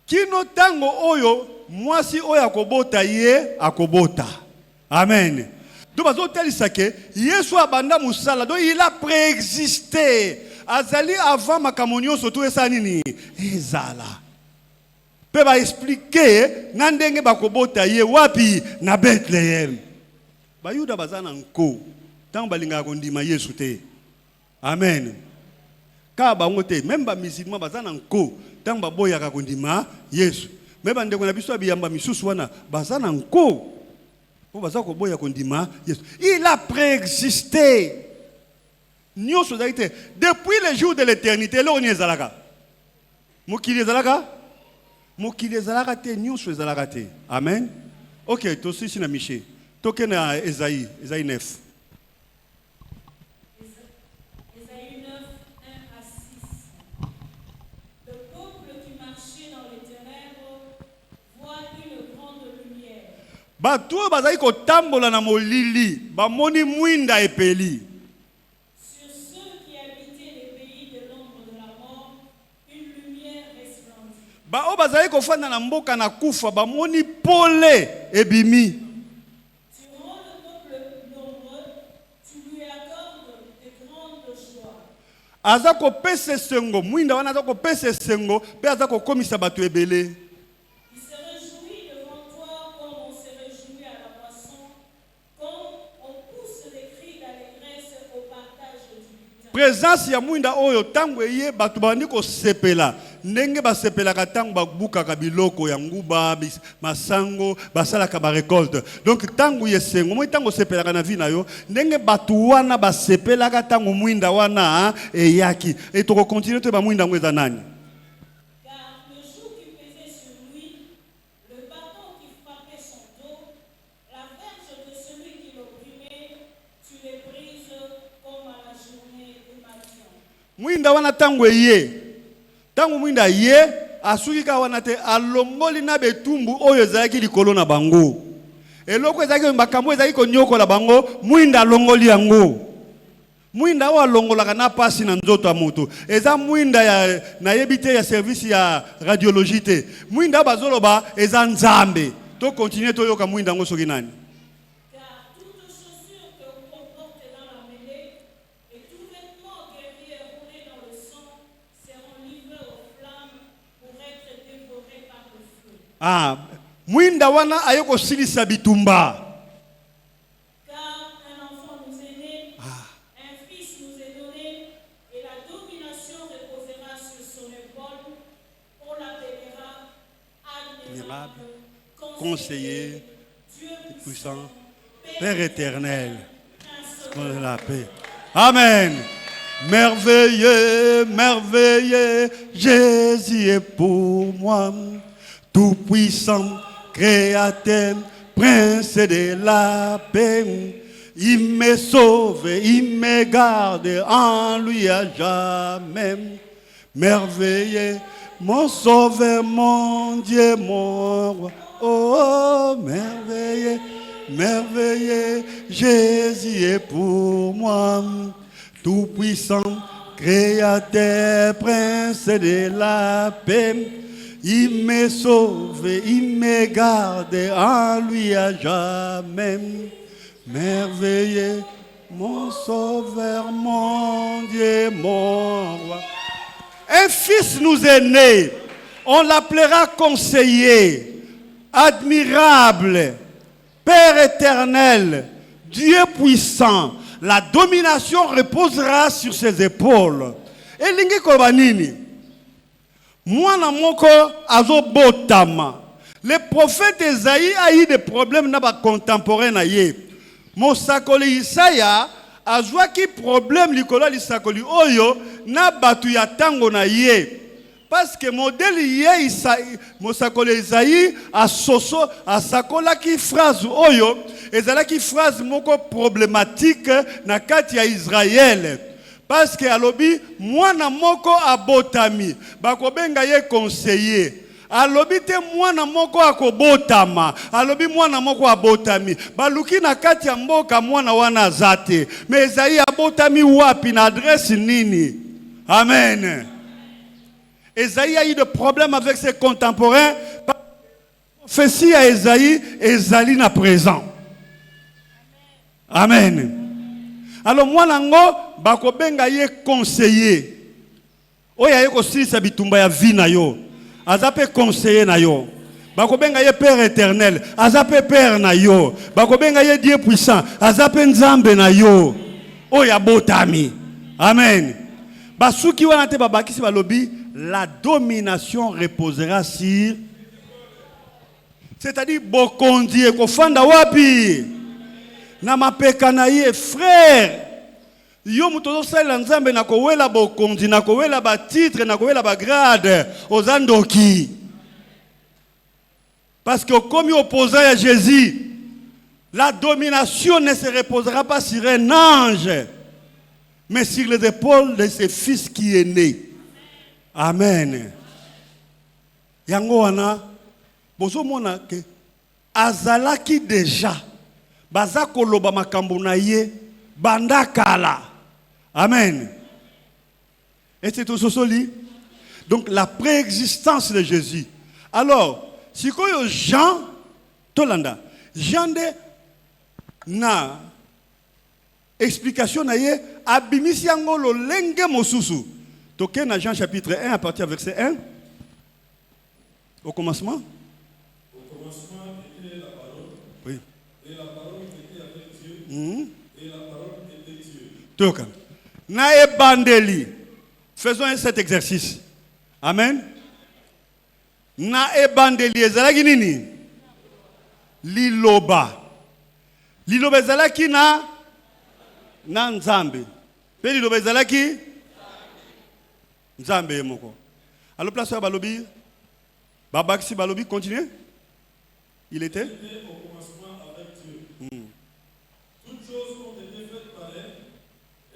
Kino tango oyo, moi si oyo akobota ye, akobota. Amen. Donc, Yesu abanda musala, donc il a préexisté. Azali avant makamonio surtout esanini ezala. Pe ba expliquer nandenge bakobota ye wapi na Bethléem. Ba Yuda bazana nko. Tant balinga kondima Yesu te. Amen. Ka ba ngote même ba musulman bazana nko. Tant ba boya kondima Yesu. Mais bandeko na biso abiyamba misusu wana baza na nko. Po baza ko boya kondima Yesu. Il a préexisté. Nyonso zaite depuis le jour de l'éternité là on est zalaka. Mokili zalaka? Mokili zalaka te nyonso zalaka te. Amen. OK, to si na Miché. Toke na Esaïe 9. Bato bazali kotambola na molili bamoni mwinda epeli. Sur ceux qui habitaient les pays de l'ombre de la mort, une lumière resplendit. Ba o bazali kofanda na mboka na kufa bamoni pole ebimi. Tu rends le peuple nombreux, tu lui accordes de grandes joies. Aza kopesa sengo mwinda wana aza kopesa sengo pe aza kokomisa bato ebele. Présence ya mwinda oyo tango eye batu bandi ko sepela ndenge ba sepela ka tango babuka ka biloko ya nguba masango basalaka ba récolte. Donc tango yesengo mo tango sepela ka na vie na yo ndenge batu wana ba sepela ka tango mwinda wana eyaki et to continuer to ba mwinda ngweza nani. Car le joug qui pesait sur lui, le bâton qui frappait son dos, la verge de celui qui l'opprimait, tu les brises comme à la journée de Mathieu. Mwinda wana tango eye tango mwinda ye asuki ka wana te alongoli na betumbu oyo ezalaki likolo na bango eloko ezalaki makambo ezalaki konyokola bango mwinda alongoli yango. Mwinda oyo alongolaka na pasi na nzoto ya moto eza mwinda ya nayebi te ya service ya radiologie te mwinda bazoloba eza nzambe. To continue toyoka mwinda ngo soki nani. Car toute chaussure que vous comportez dans la mêlée et tout vêtement guerrier roulé dans le sang seront livrés aux flammes pour être dévorés par le feu. Mwinda wana ayoko silisa bitumba. Car un enfant nous est né, un fils nous est donné, et la domination reposera sur son épaule. On l'appellera admirable, Conseiller, Dieu puissant, Père éternel, de la paix. Amen. Merveilleux, merveilleux, Jésus est pour moi, tout puissant, créateur, prince de la paix. Il me sauve, il me garde en lui à jamais. Merveilleux, mon sauveur, mon Dieu, mon roi. Oh, merveilleux, merveilleux, Jésus est pour moi. Tout puissant, créateur, prince de la paix. Il me sauve, il me garde en lui à jamais. Merveilleux, mon sauveur, mon Dieu, mon roi. Un fils nous est né, on l'appellera conseiller, admirable, Père éternel, Dieu puissant. La domination reposera sur ses épaules. Et lingi kobanini, mwana moko azo botama. Le prophète Esaïe a eu des problèmes na ba contemporain na ye. Mosakoli Isaya azwaki problème likola lisakoli oyo na batu ya tango na ye. Parce que modèle ye Mosakoli Isaïe asoso asakolaki phrase oyo ezalaki phrase moko problématique na kati ya Israël. Parce que alobi mwana moko abotami bakobenga ye conseiller. Alobi te mwana moko akobotama, alobi mwana moko abotami. Baluki na kati ya mboka mwana wana zate. Mais Esaïe abotami wapi na adresse nini? Amen. Esaïe a eu des problèmes avec ses contemporains. Prophétie à Esaïe, Esaïe na présent. Amen. Alors mwana ngo bakobenga ye conseiller. Oya ye ko silisa bitumba ya vie na yo. Azape conseiller na yo. Bakobenga ye Père éternel. Azape Père na yo. Bakobenga ye Dieu puissant. Azape Nzambe na yo. Oya botami. Amen. Basuki wana te babakisi balobi, la domination reposera sur C'est-à-dire bokondi ekofanda wapi na mapeka na ye frère. Yo mutozo sala nzambe na kowela bokondi na kowela ba titre na kowela ba grade ozandoki. Parce que comme opposé à Jésus, la domination ne se reposera pas sur un ange, mais sur les épaules de ses fils qui est né. Amen. Yango wana bozo mona ke azalaki déjà baza koloba makambo na ye banda kala. Amen. Et c'est tout soli. Donc la préexistence de Jésus. Alors, si koyo Jean Tolanda, Jean de na explication na ye abimisi yango lo lenge mosusu. Toke na Jean chapitre 1 à partir du verset 1. Au commencement. Au commencement était la parole. Oui. Et la parole était avec Dieu. Et la parole était Dieu. Toka. Na ebandeli. Faisons cet exercice. Amen. Na ebandeli ezalaki nini? Liloba. Liloba ezalaki na nzambe. Pe liloba ezalaki nzambe moko. Alors place ya balobi. Babakisi balobi continue. Il était au commencement avec Dieu. Toutes choses ont été faites par elle.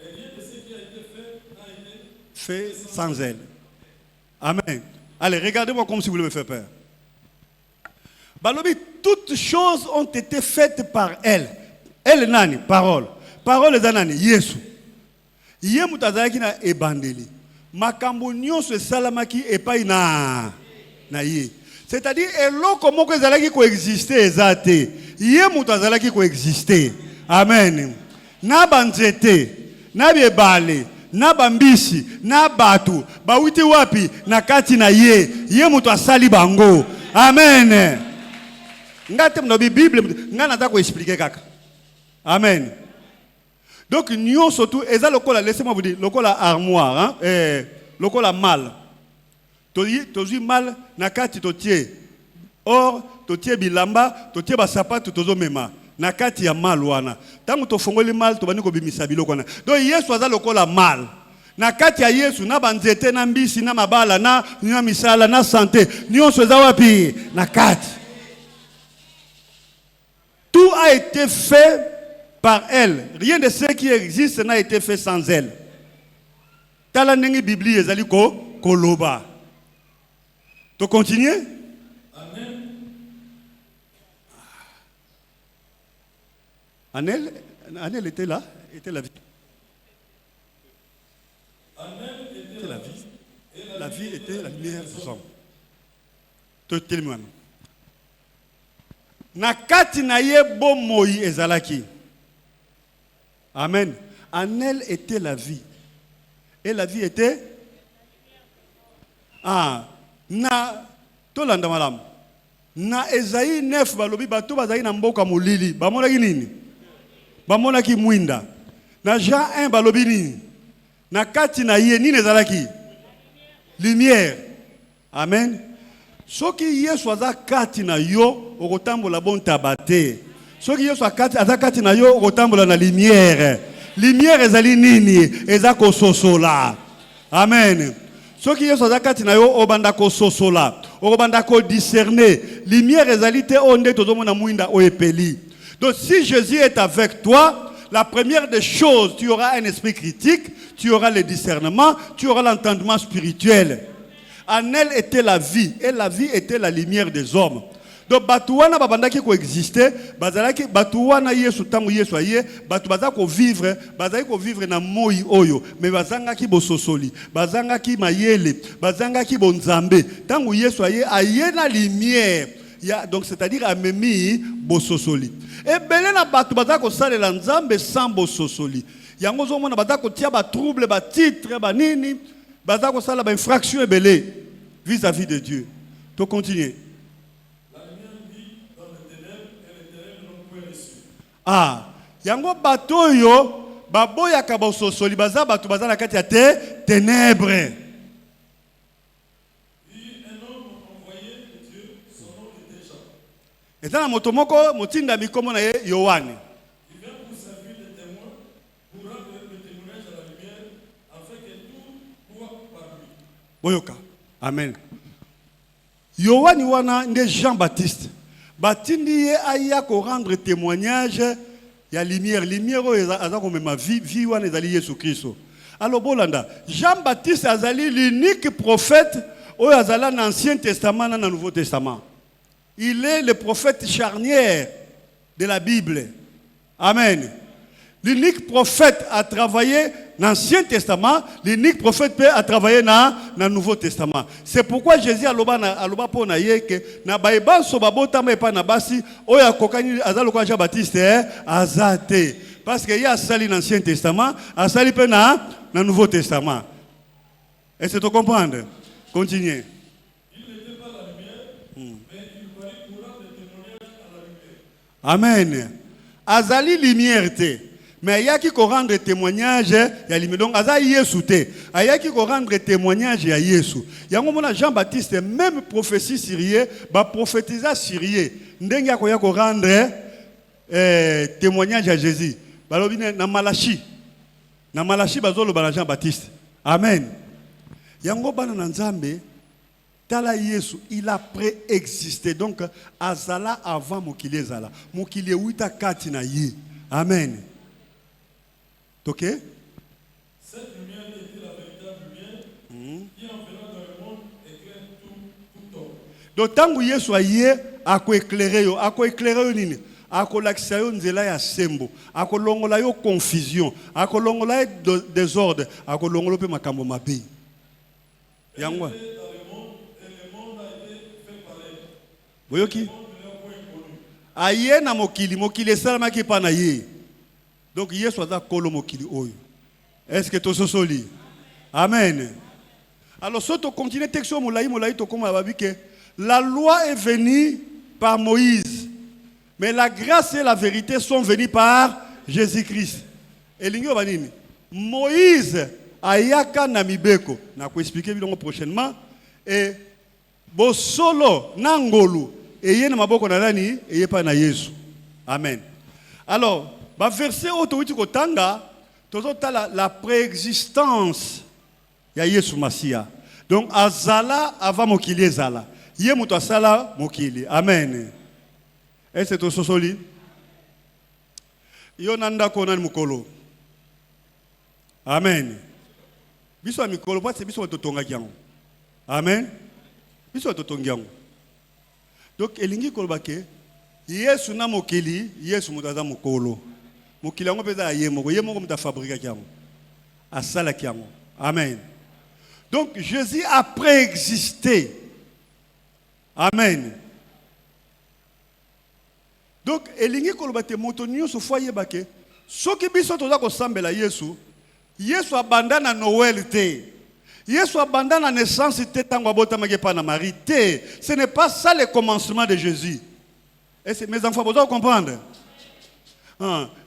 Et rien de ce qui a été fait n'a été fait sans elle. Amen. Allez, regardez-moi comme si vous voulez me faire peur. Balobi, toutes choses ont été faites par elle. Elle nani, parole. Parole est nani, Yesu. Ye mutazaki na ebandeli. Makambo nyonso salamaki epai na ye. C'est-à-dire, eloko moko ezalaki koexister ezate. Ye mutazalaki koexister. Amen. Na banzete, na biebale, na bambisi, na batu, bawiti wapi, na kati na ye. Ye mutu asali bango. Amen. Ngate mna Bible, nga nata ko expliquer kaka. Amen. Donc, nous surtout, laissez-moi vous dire, lokola armoire, hein, lokola mal. Tozi mal, nakati totie. Or, totie bilamba, totie basapatu tozo mema. Nakati ya mal wana. Tangu tofongoli mal, tobani ko bimisa biloko wana. Donc, Yesu aza lokola mal. Nakati ya Yesu, na banzete, na mbisi, na mabala, na misala, na santé. Nyonso eza wapi? Nakati. Tout a été fait par elle. Rien de ce qui existe n'a été fait sans elle. Tala nengi Bibli ezali ko koloba. Tu continues? Amen. Anel était là, était la vie. Était la vie. La vie était la lumière des hommes. Tu témoignes. Nakati na ye bomoi ezalaki. Amen. En elle était la vie. Et la vie était. Na tolanda malam. Na Esaïe 9 balobi bato bazali na mboka molili. Bamonaki nini? Bamonaki mwinda. Na Jean 1 balobi nini? Na kati na ye nini ezalaki? Lumière. Amen. Soki Yesu aza kati na yo okotambola bon tabate. Soki Yesu aza kati na yo okotambola na lumière. Lumière ezali nini? Ezako sosola. Amen. Soki Yesu aza kati na yo obanda ko sosola. Obanda ko discerner. Lumière ezali te onde tozomona mwinda oepeli. Donc si Jésus est avec toi, la première des choses, tu auras un esprit critique, tu auras le discernement, tu auras l'entendement spirituel. En elle était la vie, et la vie était la lumière des hommes. Donc, batouana babandaki ko exister, bazalaki batouana Yesu tangu Yesu aye, batu bazako vivre na moi oyo, mais bazangaki bososoli, bazangaki mayele, bazangaki bonzambe. Tangu Yesu aye na lumière. Donc c'est-à-dire amemi bososoli. Et belé na batu bazako salela nzambe sans bososoli. Yango zo mona bazako tia ba trouble, ba titre, ba nini. Bazako sala ba infraction ebelé vis-à-vis de Dieu. Tu continues. La lumière vit dans les ténèbres et les ténèbres n'ont point reçu. Yango bato yo baboya ka bososoli baza batu baza na kati ya ténèbres. Puis un homme envoyé de Dieu, son nom était Jean. Et dans la motomoko, motinda mikomo na ye Yohane. Il vient pour servir les témoins, pour rendre le témoignage à la lumière, afin que tout voit par lui. Boyoka. Amen. Yohane wana nde Jean-Baptiste. Batindi ye aya ko rendre témoignage ya lumière. Lumière oyo aza ko mema vie wana ezali Yesu Kristo. Alors bolanda, Jean-Baptiste azali l'unique prophète oyo azala dans l'Ancien Testament na Nouveau Testament. Il est le prophète charnière de la Bible. Amen. L'unique prophète a travaillé dans l'Ancien Testament, l'unique prophète a travaillé dans le Nouveau Testament. C'est pourquoi Jésus a loba pour naye que na baïban so babota mais pas na basi oya kokani azalo kwa Jean-Baptiste azate parce que il y a sali dans l'Ancien Testament, a sali pe na Nouveau Testament. Est-ce que tu comprends? Continuez. Amen. Azali lumière te. Mais il y a qui rendre témoignage ya lumière. Donc azali Yesu te. Il y a qui rendre témoignage ya Yesu. Il y a Jean-Baptiste même prophétie syrienne, ba prophétisa syrien. Ndenge ya ko rendre témoignage à Jésus. Balobi na Malachi. Na Malachi bazolo ba Jean-Baptiste. Amen. Yango bana na Nzambe Tala Yesu, il a préexisté. Donc, azala avant mokili ezala. Mokili wita kati na ye. Amen. Ok? Cette lumière était la véritable lumière qui, en venant dans le monde, éclaire tout homme. Donc, tangu Yesu aye, ako éclairer yo. Ako éclairer yo nini? Ako lakisa yo nzela ya sembo. Ako longola yo confusion. Ako longola yo désordre. Ako longola pe makambo mabe. Yangwa. Boyoki aye na mokili esalama ki pa na ye. Donc Yesu aza kolo mokili oyo. Est-ce que to sosoli? Amen. Alors si tu continues texte molai to koma babi que la loi est venue par Moïse, mais la grâce et la vérité sont venues par Jésus-Christ. Elingo banini Moïse ayaka na mibeko na ko expliquer bilongo prochainement et bosolo nangolu eye na maboko na nani eye pa na Yesu. Amen. Alors ba verset autorité kotanga tozotala la préexistence ya Yesu Masia. Donc azala avant mokili ezala. Ye muto asala mokili. Amen. Est-ce que sosoli? Yo nanda kona mukolo. Amen. Biso mikolo pa se biso totonga kyango. Amen. Biso totonga kyango. Donc elingi kolobake Yesu na mokili, Yesu mutaza mukolo. Mokili yango peza ye moko muta fabriquer kyango. Asala kyango. Amen. Donc Jésus a préexisté. Amen. Donc elingi kolobate moto nyonso foye bake soki biso toza ko sambela Yesu, Yesu abandana Noël te. Yesu abandana naissance te tango abotamaki pa na Marie te. Ce n'est pas ça le commencement de Jésus. Et mes enfants, vous devez comprendre.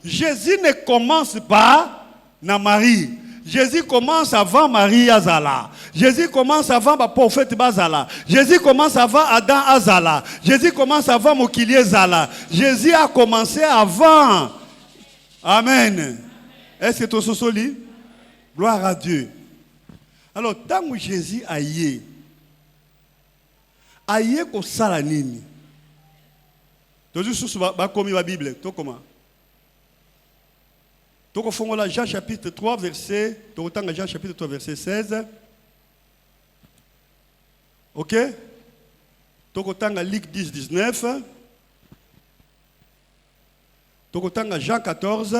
Jésus ne commence pas na Marie. Jésus commence avant Marie Azala. Jésus commence avant le prophète Bazala. Jésus commence avant Adam Azala. Jésus commence avant Mokili Azala. Jésus a commencé avant. Amen. Est-ce que tu es soli? Gloire à Dieu. Alors, tant que Jésus aïe ko sala nini? Tu as ba komi la Bible. Tu comment? Donc, au la Jean chapitre 3, verset, Jean chapitre 3, verset 16. Ok? Donc, Luc 10, 19. Donc, Jean 14,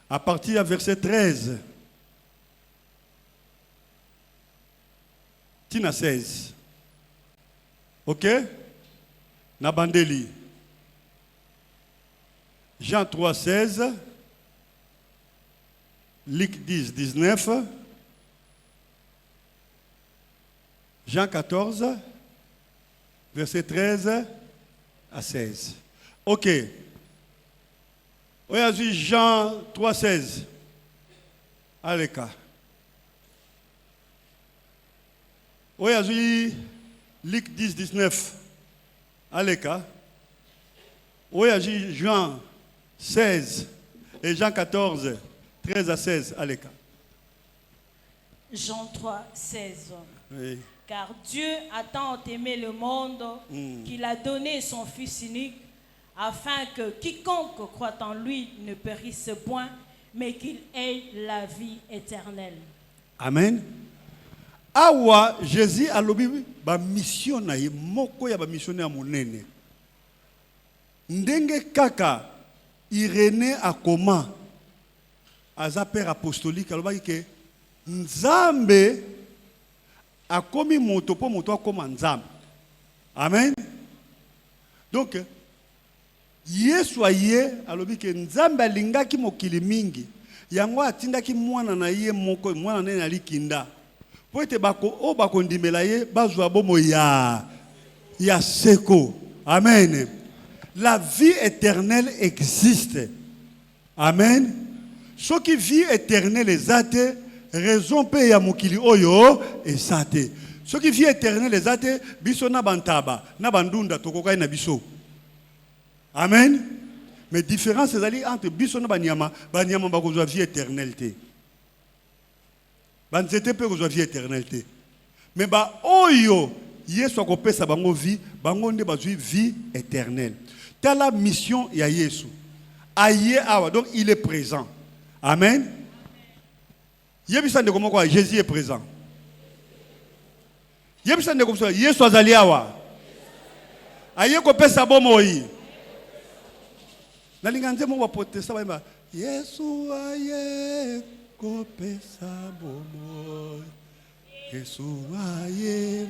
à partir du verset 13. Tina 16. Ok? Nabandeli. Jean 3, 16. Luc 10, 19, Jean 14, verset 13 à 16. Ok. Voyez Jean 3, 16. Allez, voyez Luc 10, 19. Aleka. Oui, Jean 16 et Jean 14, 13 à 16. Aleka. Jean 3, 16. Oui. Car Dieu a tant aimé le monde qu'il a donné son Fils unique, afin que quiconque croit en lui ne périsse point, mais qu'il ait la vie éternelle. Amen. Awa Jésus a lobi ba mission na ye moko ya ba missionnaire monene. Ndenge kaka Irénée akoma aza père apostolique alobaki ke Nzambe akomi moto po moto akoma Nzambe. Amen. Donc Yesu aye alobi ke Nzambe alingaki mokili mingi yango atindaki mwana na ye moko mwana na likinda po ete bako ndimela ye bazwa bomo ya seko. Amen. La vie éternelle existe. Amen. Ce qui vit éternelle ezate raison pe ya mokili oyo esate. Ce qui vit éternelle ezate biso na bantaba na bandunda tokokai na biso. Amen. Mais différence ezali entre biso na banyama bakozwa vie éternelle te. Banzete pe kozwa vie éternelle te. Mais ba oyo Yesu akopesa bango vie, bango nde bazwi vie éternelle. Telle la mission ya Yesu. Aye awa, donc il est présent. Amen. Yebisa nde komoko Jésus est présent. Yebisa nde komoko Yesu azali awa. Aye kopesa bomoi. Nalinga nzemo wa protesta ba Yesu aye kopesa bomoi. Yesu aye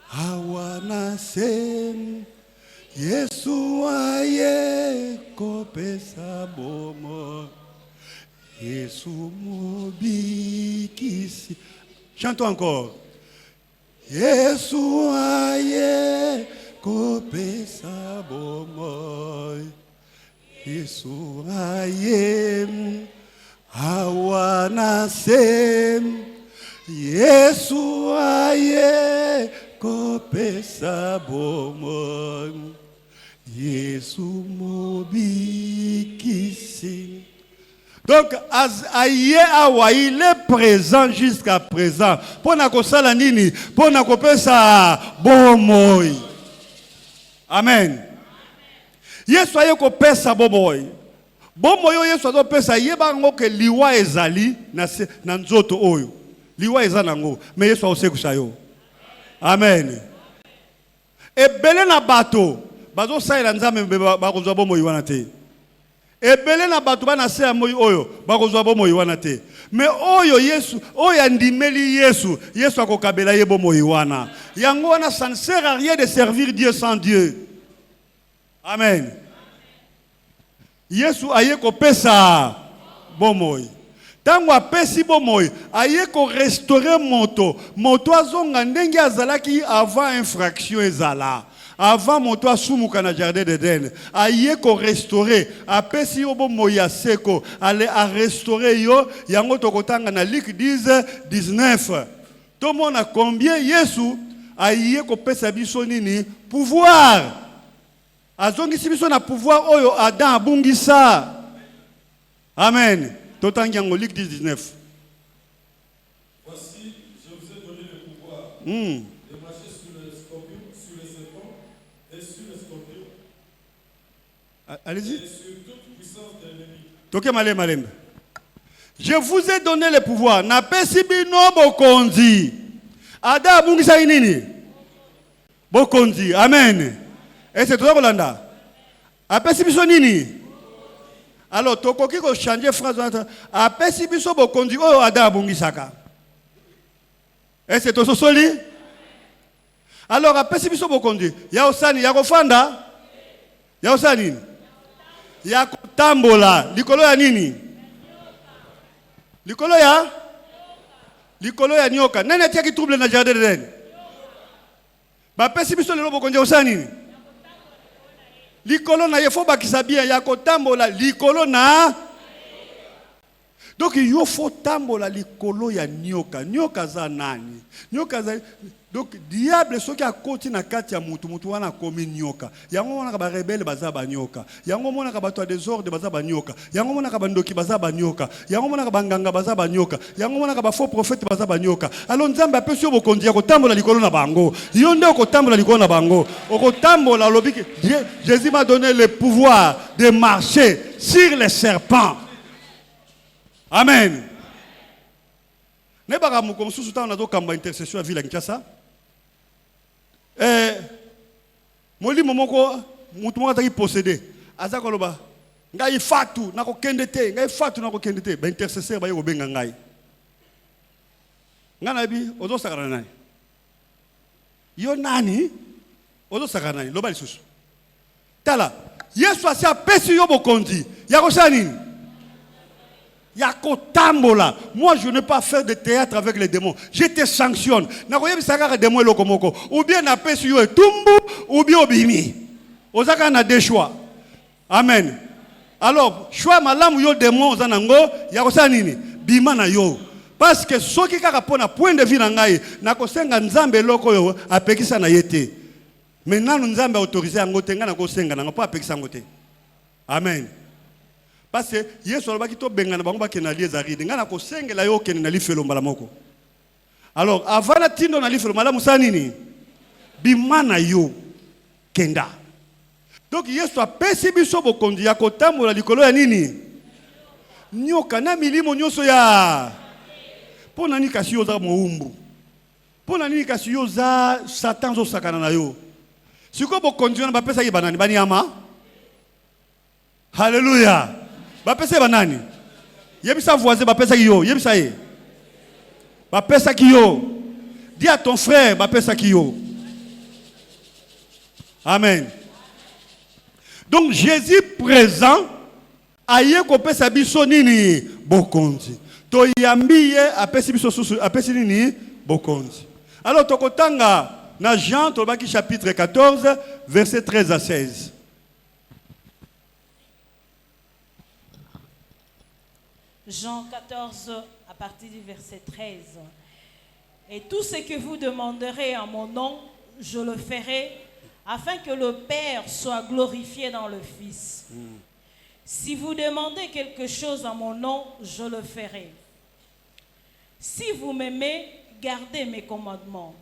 awana sem. Yesu aye kopesa bomoi. Yesu mobikisi. Chantons encore. Yesu aye kopesa bomoi. Yesu aye awana sem. Yesu aye kopesa bomoi. Yesu mobikisi. Donc, aye awa, il est présent jusqu'à présent. Pour na kosala nini, pour na kopesa bomoi. Amen. Yesu aye kopesa bomoi. Bomoi oyo Yesu azopesa yeba ngo ke liwa ezali na nzoto oyo. Liwa eza nango, mais Yesu aosekusa yo. Amen. Ebele na bato, bazo saila nzambe bakozwa bomoi wana te. Ebele na bato bana se amoyi oyo bakozwa bomoi wana te. Mais oyo Yesu, oyo andimeli Yesu, Yesu akokabela ye bomoi wana. Yango wana ça ne sert à rien de servir Dieu sans Dieu. Amen. Yesu aye kopesa bomoi. Tango apesi bomoi, aye ko restaurer moto azonga ndenge azalaki avant infraction ezala. Avant moto asumuka na jardin d'Eden, aye ko restaurer, apesi yo bomoi ya seko, ale a restaurer yo, yango tokotanga na Luc 10:19. Tout monde a combien Yesu aye ko pesa biso nini pouvoir. Azongisi biso na pouvoir oyo Adam abungisa. Amen. Totangi yango Luc 10:19. Voici, je vous ai donné le pouvoir de marcher sur le scorpion, sur les serpents et sur les scorpions. Allez-y. Et sur toute puissance de l'ennemi. Toke malem. Je vous ai donné le pouvoir. Na pesi bino bokonzi. Ada abungisa nini? Bokonzi. Amen. Et c'est toi Rolanda. Apesi biso nini? Alors, tokoki ko changer phrase. Apesi biso bokonzi oyo Ada abungisaka. Et c'est to sosoli? Alors, apesi biso bokonzi. Ya osani, ya kofanda? Ya osani? Ya kotambola. Likolo ya nini? Likolo ya? Likolo ya nyoka. Nani atiaki trouble na jardin d'Eden? Bapesi biso lelo bokonzi osani? Likolo na yefo bakisa bien ya kotambola likolo na. Donc il faut tambola likolo ya nyoka. Nyoka za nani? Nyoka za donc diable ce qui a côté na kati ya mutu wana komi nyoka. Yango mona ka ba rebelle baza ba nyoka. Yango mona ka bato désordre baza ba nyoka. Yango mona ka bandoki baza ba nyoka. Yango mona ka banganga baza ba nyoka. Yango mona ka ba faux prophète baza ba nyoka. Alors nzambe apesi bokondi ya kotambola likolo na bango. Yo nde kotambola likolo na bango. Okotambola lobiki Jésus m'a donné le pouvoir de marcher sur les serpents. Amen. Ne pas comme sous temps on a donc intercession à ville Kinshasa. Moli momoko mutu moko ataki posséder. Aza koloba ngai fatu nako kendete, ngai fatu nako kendete. Ba intercesseur ba yo benga ngai. Ngana bi ozo sakana nani? Yo nani? Ozo sakana nani? Loba lisusu. Tala, Yesu asia pesi yo bokondi. Yako nini? Yakotambola. Moi, je ne peux pas faire de théâtre avec les démons. Je te sanctionne. Ou bien na pesu yo etumbu, ou bien obimi. Ozaka na deux choix. Amen. Alors, choix malamu yo démon ozanango, yakosa nini? Bima na yo. Parce que soki kaka pona point de vue na ngai, nakosenga nzambe loko yo apekisa na yete. Maintenant nzambe autorisé yango tenga na kosenga na pas apekisa ngote. Amen. Parce que Yesu alobaki to bengana bango bakena liezari nga na kosengela yo kene na lifelo mbala moko. Alors avant la tindo na lifelo mbala musa nini bimana yo kenda. Donc Yesu apesi biso bokondi ya kotambola likolo ya nini nyoka na milimo nyoso ya pona nini kasi yo za moumbu pona nini kasi yo za satan zo sakana na yo siko bokondi na bapesa ki banani bani ama. Hallelujah. Bapesa banani? Yebisa voisin bapesa ki yo, yebisa ye. Bapesa ki yo. Dis à ton frère bapesa ki yo. Amen. Donc Jésus présent aye ko pesa biso nini bokonzi. To yambiye apesi biso susu apesi nini bokonzi. Alors tokotanga na Jean tobaki chapitre 14 verset 13 à 16. Jean 14, à partir du verset 13. Et tout ce que vous demanderez en mon nom, je le ferai, afin que le Père soit glorifié dans le Fils. Si vous demandez quelque chose en mon nom, je le ferai. Si vous m'aimez, gardez mes commandements.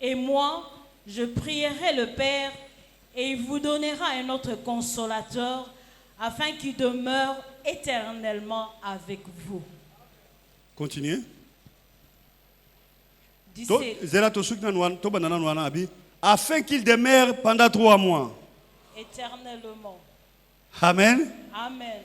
Et moi, je prierai le Père, et il vous donnera un autre consolateur, afin qu'il demeure éternellement avec vous. Continuez. Afin qu'il demeure pendant 3 mois. Éternellement. Amen. Amen.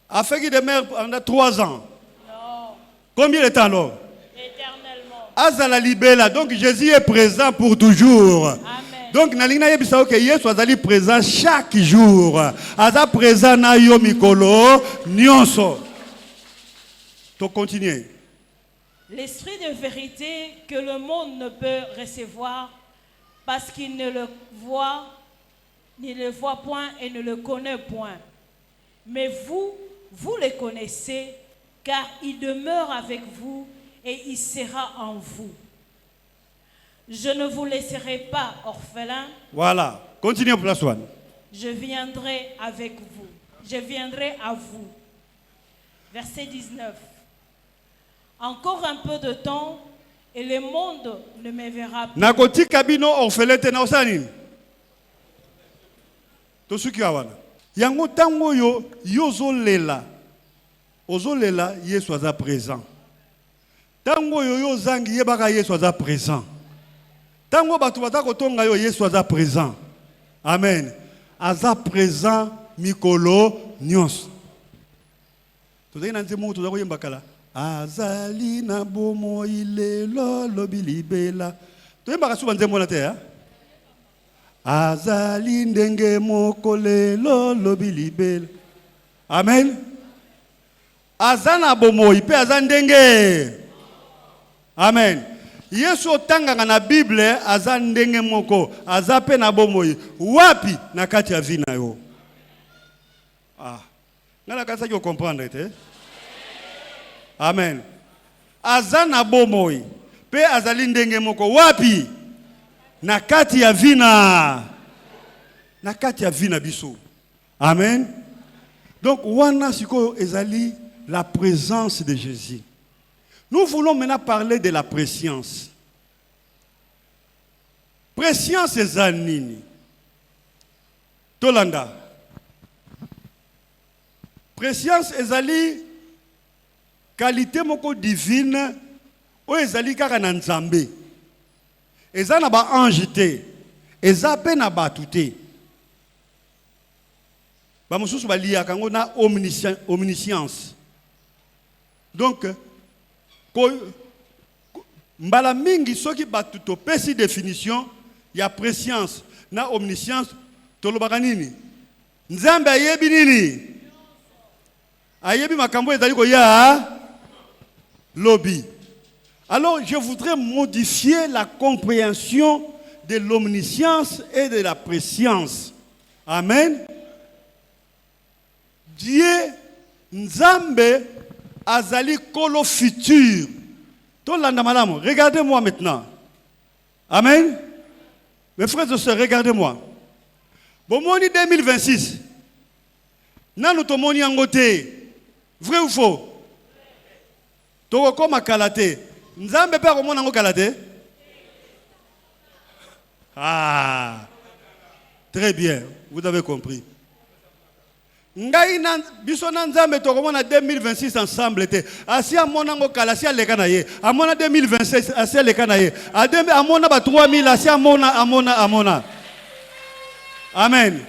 Afin qu'il demeure pendant 3 ans. Non. Combien de temps alors? Éternellement. Azala libela. Donc Jésus est présent pour toujours. Amen. Donc nalina yebisa que Yesu azali présent chaque jour. Aza présent na yo mikolo nyonso. To continuer. L'esprit de vérité que le monde ne peut recevoir parce qu'il ne le voit point et ne le connaît point. Mais vous le connaissez car il demeure avec vous et il sera en vous. Je ne vous laisserai pas orphelins. Voilà. Continuez pour la soirée. Je viendrai avec vous. Je viendrai à vous. Verset 19. Encore un peu de temps et le monde ne me verra plus. Nakoti kabino orphelin na osani. To suki awana. Yango tango yo yozolela. Ozolela Yesu aza présent. Tango yo yozangi yebaka Yesu aza présent. Tango batu batako tonga yo Yesu aza présent. Amen. Aza présent mikolo nyos. Tozaki na nzemo tozako yembakala. Azali na bomo ilelo lobilibela. Toyembaka suba nzemo na te ha? Azali ndenge moko lelo lobilibela. Amen. Azana bomo ipe azandenge. Amen. Yesu otanganga na Bible azandenge moko azape na bomoyi wapi na kati ya vie na yo. Ah. Ngala kasa ki comprendre te. Amen. Azana bomoi. Pe azali ndenge moko wapi? Na kati ya vina. Na kati ya vina biso. Amen. Donc wana siko ezali la présence de Jésus. Nous voulons maintenant parler de la préscience. Préscience ezanini. Tolanda. Préscience ezali qualité moko divine o ezali kaka na nzambe. Eza na ba ange te. Eza pe na batu te. Ba mususu balia kango na omniscience. Donc mbala mingi soki batu to pesi définition ya préscience na omniscience tolobaka nini? Nzambe ayebi nini? Ayebi makambo ezali ko ya lobby. Alors je voudrais modifier la compréhension de l'omniscience et de la préscience. Amen. Dieu Nzambe azali kolo futur. Tolanda madame, regardez-moi maintenant. Amen. Mes frères et sœurs, regardez-moi. Bon moni 2026. Nanu to moni angote. Vrai ou faux? Toko koma kalate. Nzambe pe komona ngo kalate? Ah. Très bien, vous avez compris. Ngai nan biso na Nzambe to komona 2026 ensemble te. Asi amona ngo kala si aleka na ye. Amona 2026 asi aleka na ye. Amona ba 3000 asi amona. Amen.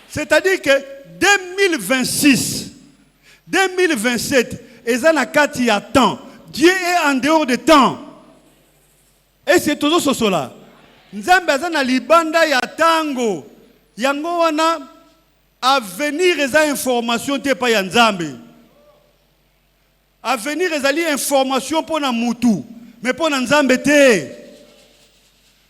C'est-à-dire que 2026 2027 ezana kati ya temps. Dieu est en dehors de temps. Et c'est toujours ce cela. Nzambe azana libanda ya tango. Yango wana avenir eza information te pa ya Nzambe. Avenir ezali information pona mutu, mais pona Nzambe te.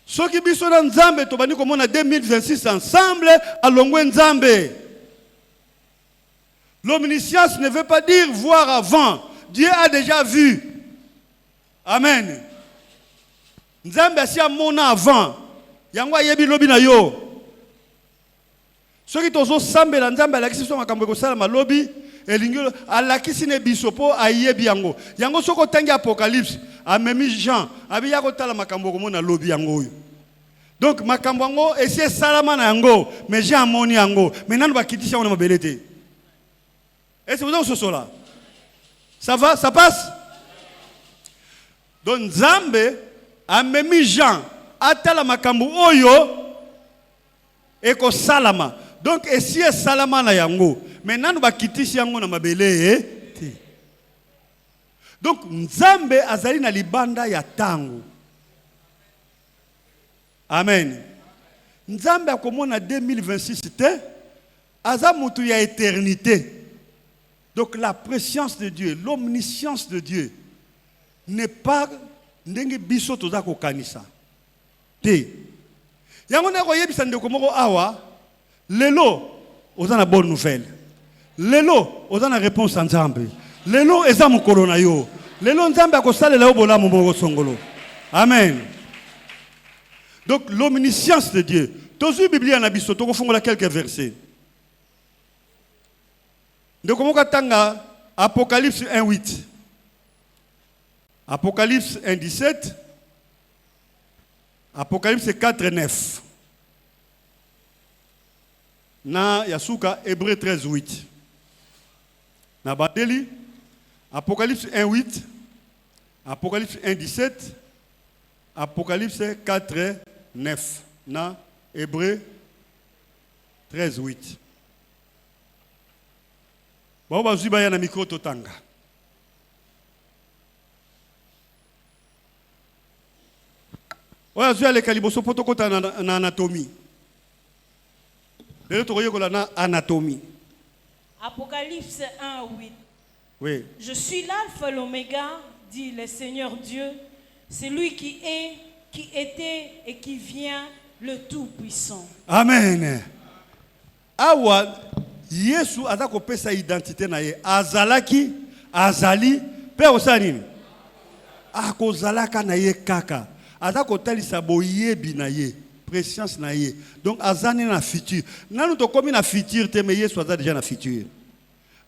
Soki biso na Nzambe to bani komona 2026 ensemble alongwe Nzambe. L'omniscience ne veut pas dire voir avant. Dieu a déjà vu. Amen. Nzambe si amona avant. Yango ayebi lobi na yo. Soki tozo sambela Nzambe alakisi so makambo ko sala malobi elingilo alakisi ne bisopo ayebi yango. Yango soko tangi apocalypse amemi Jean abiya ko tala makambo ko mona lobi yango yo. Donc makambo yango esi salama na yango mais Jean amoni yango. Maintenant ba kitisha on mabelete. Est-ce que vous avez ce soir là? Ça va? Ça passe? Donc Nzambe amemi Jean atala makambo oyo eko salama. Donc esi salama na yango. Maintenant ba kitisi yango na mabele te. Donc Nzambe azali na libanda ya tango. Amen. Nzambe akomona 2026 te aza mutu ya éternité. Donc la préscience de Dieu, l'omniscience de Dieu n'est pas ndenge biso toza ko kanisa. Te. Yango na ko yebisa ndeko moko awa lelo ozana bonne nouvelle. Lelo ozana réponse à Nzambe. Lelo eza mukolo na yo. Lelo Nzambe akosalela yo bolamu mboko songolo. Amen. Donc l'omniscience de Dieu. Tozu Biblia na biso toko fongola quelques versets. De comment tanga Apocalypse 1:8. Apocalypse 1:17. Apocalypse 4:9. Na Yasuka Hébreu 13:8. Na Badeli Apocalypse 1:8. Apocalypse 1:17. Apocalypse 4:9. Na Hébreu 13:8. Bon, bah, je vais micro totanga. Ouais, je vais aller caliboso potokota na anatomie. Le retour na anatomie. Apocalypse 1:8. Oui. Je suis l'alpha et l'oméga, dit le Seigneur Dieu, celui qui est, qui était et qui vient, le Tout-Puissant. Amen. Awa Yesu azako pesa identité na ye azalaki azali Père osanini. Akozalaka na ye kaka. Aza kotalisa boyebi na ye. Préscience na ye. Donc azani na futur. Nanu to komi na futur te mais Yesu aza déjà na futur.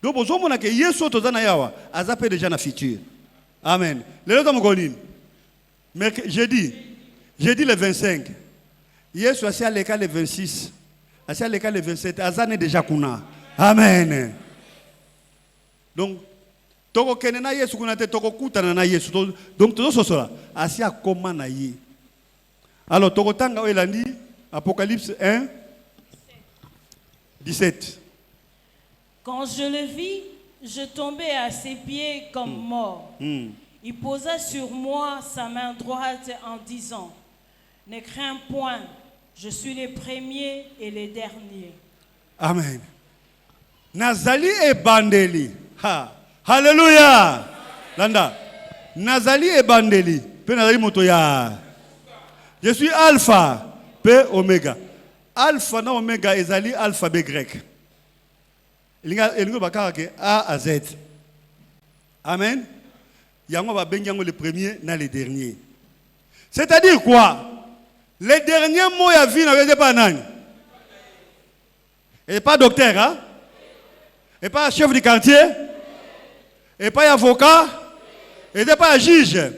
Donc bozo mona ke Yesu to zana yawa aza pe déjà na futur. Amen. Le to mokonini. Mais jeudi le 25. Yesu asi aleka le 26. Asi aleka le 27. Azane déjà kuna. Amen. Donc toko kenena Yesu kuna te toko kutana na Yesu. Donc todo sosola asi akoma na ye. Alors toko tanga elandi Apocalypse 1 17. Quand je le vis, je tombais à ses pieds comme mort. Il posa sur moi sa main droite en disant, ne crains point, je suis le premier et le dernier. Amen. Nazali e bandeli. Ha. Hallelujah. Landa. Nazali e bandeli. Pe nazali moto ya. Je suis alpha, pe omega. Alpha na omega ezali alphabet grec. Elingo bakara ke A à Z. Amen. Yango ba bengango le premier na le dernier. C'est-à-dire quoi? Le dernier mot ya vie na pas nani. Et pas docteur, hein? Et pas chef du quartier? Et pas avocat? Et pas juge?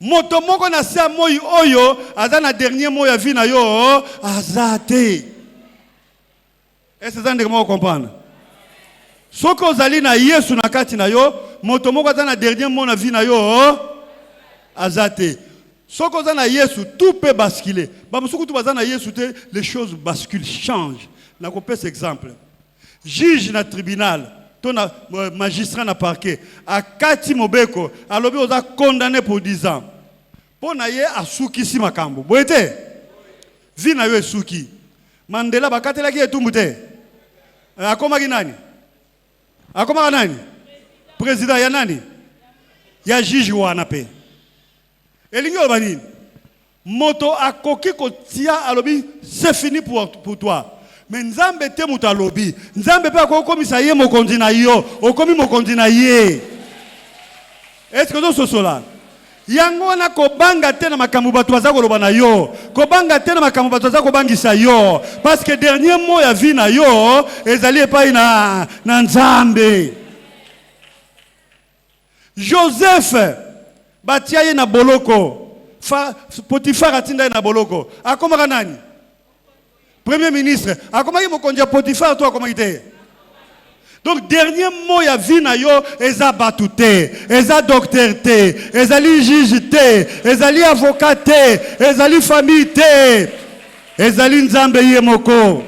Moto moko na sa moi oyo aza na dernier mot ya vie na yo azate. Est-ce que vous allez comprendre? Soko ozali na Yesu na kati na yo, moto moko aza na dernier mot na vie na yo azate. Soko ozali na Yesu, tout peut basculer. Ba musuku tu baza na Yesu te, les choses basculent, changent. Na ko pese exemple. Juge na tribunal, ton magistrat na parquet, a kati mobeko, alobi oza condamné pour 10 ans. Po na ye asuki si makambo. Boyete? Vi na yo esuki. Mandela bakatela ki etumbu te. Akoma ki nani? Akoma nani? Président ya nani? Ya juge wana pe. Elingi oloba nini? Moto akoki kotia alobi c'est fini pour toi. Mais nzambe te muta alobi. Nzambe pe akokomisa ye mokonzi na yo. Okomi mokonzi na ye. Est-ce que nous sommes cela? Yango na kobanga te na makambo bato baza koloba na yo. Kobanga te na makambo bato baza kobangisa yo. Parce que dernier mot ya vie na yo ezali epai na nzambe. Joseph batia ye na boloko. Potifar atinda ye na boloko. Akomaka nani? Premier ministre. Akomaki mokonzi ya Potifar to akomaki te. Donc dernier mot ya vie na yo eza batu te, eza docteur te, ezali juge te, ezali avocat te, ezali famille te, ezali nzambe ye moko.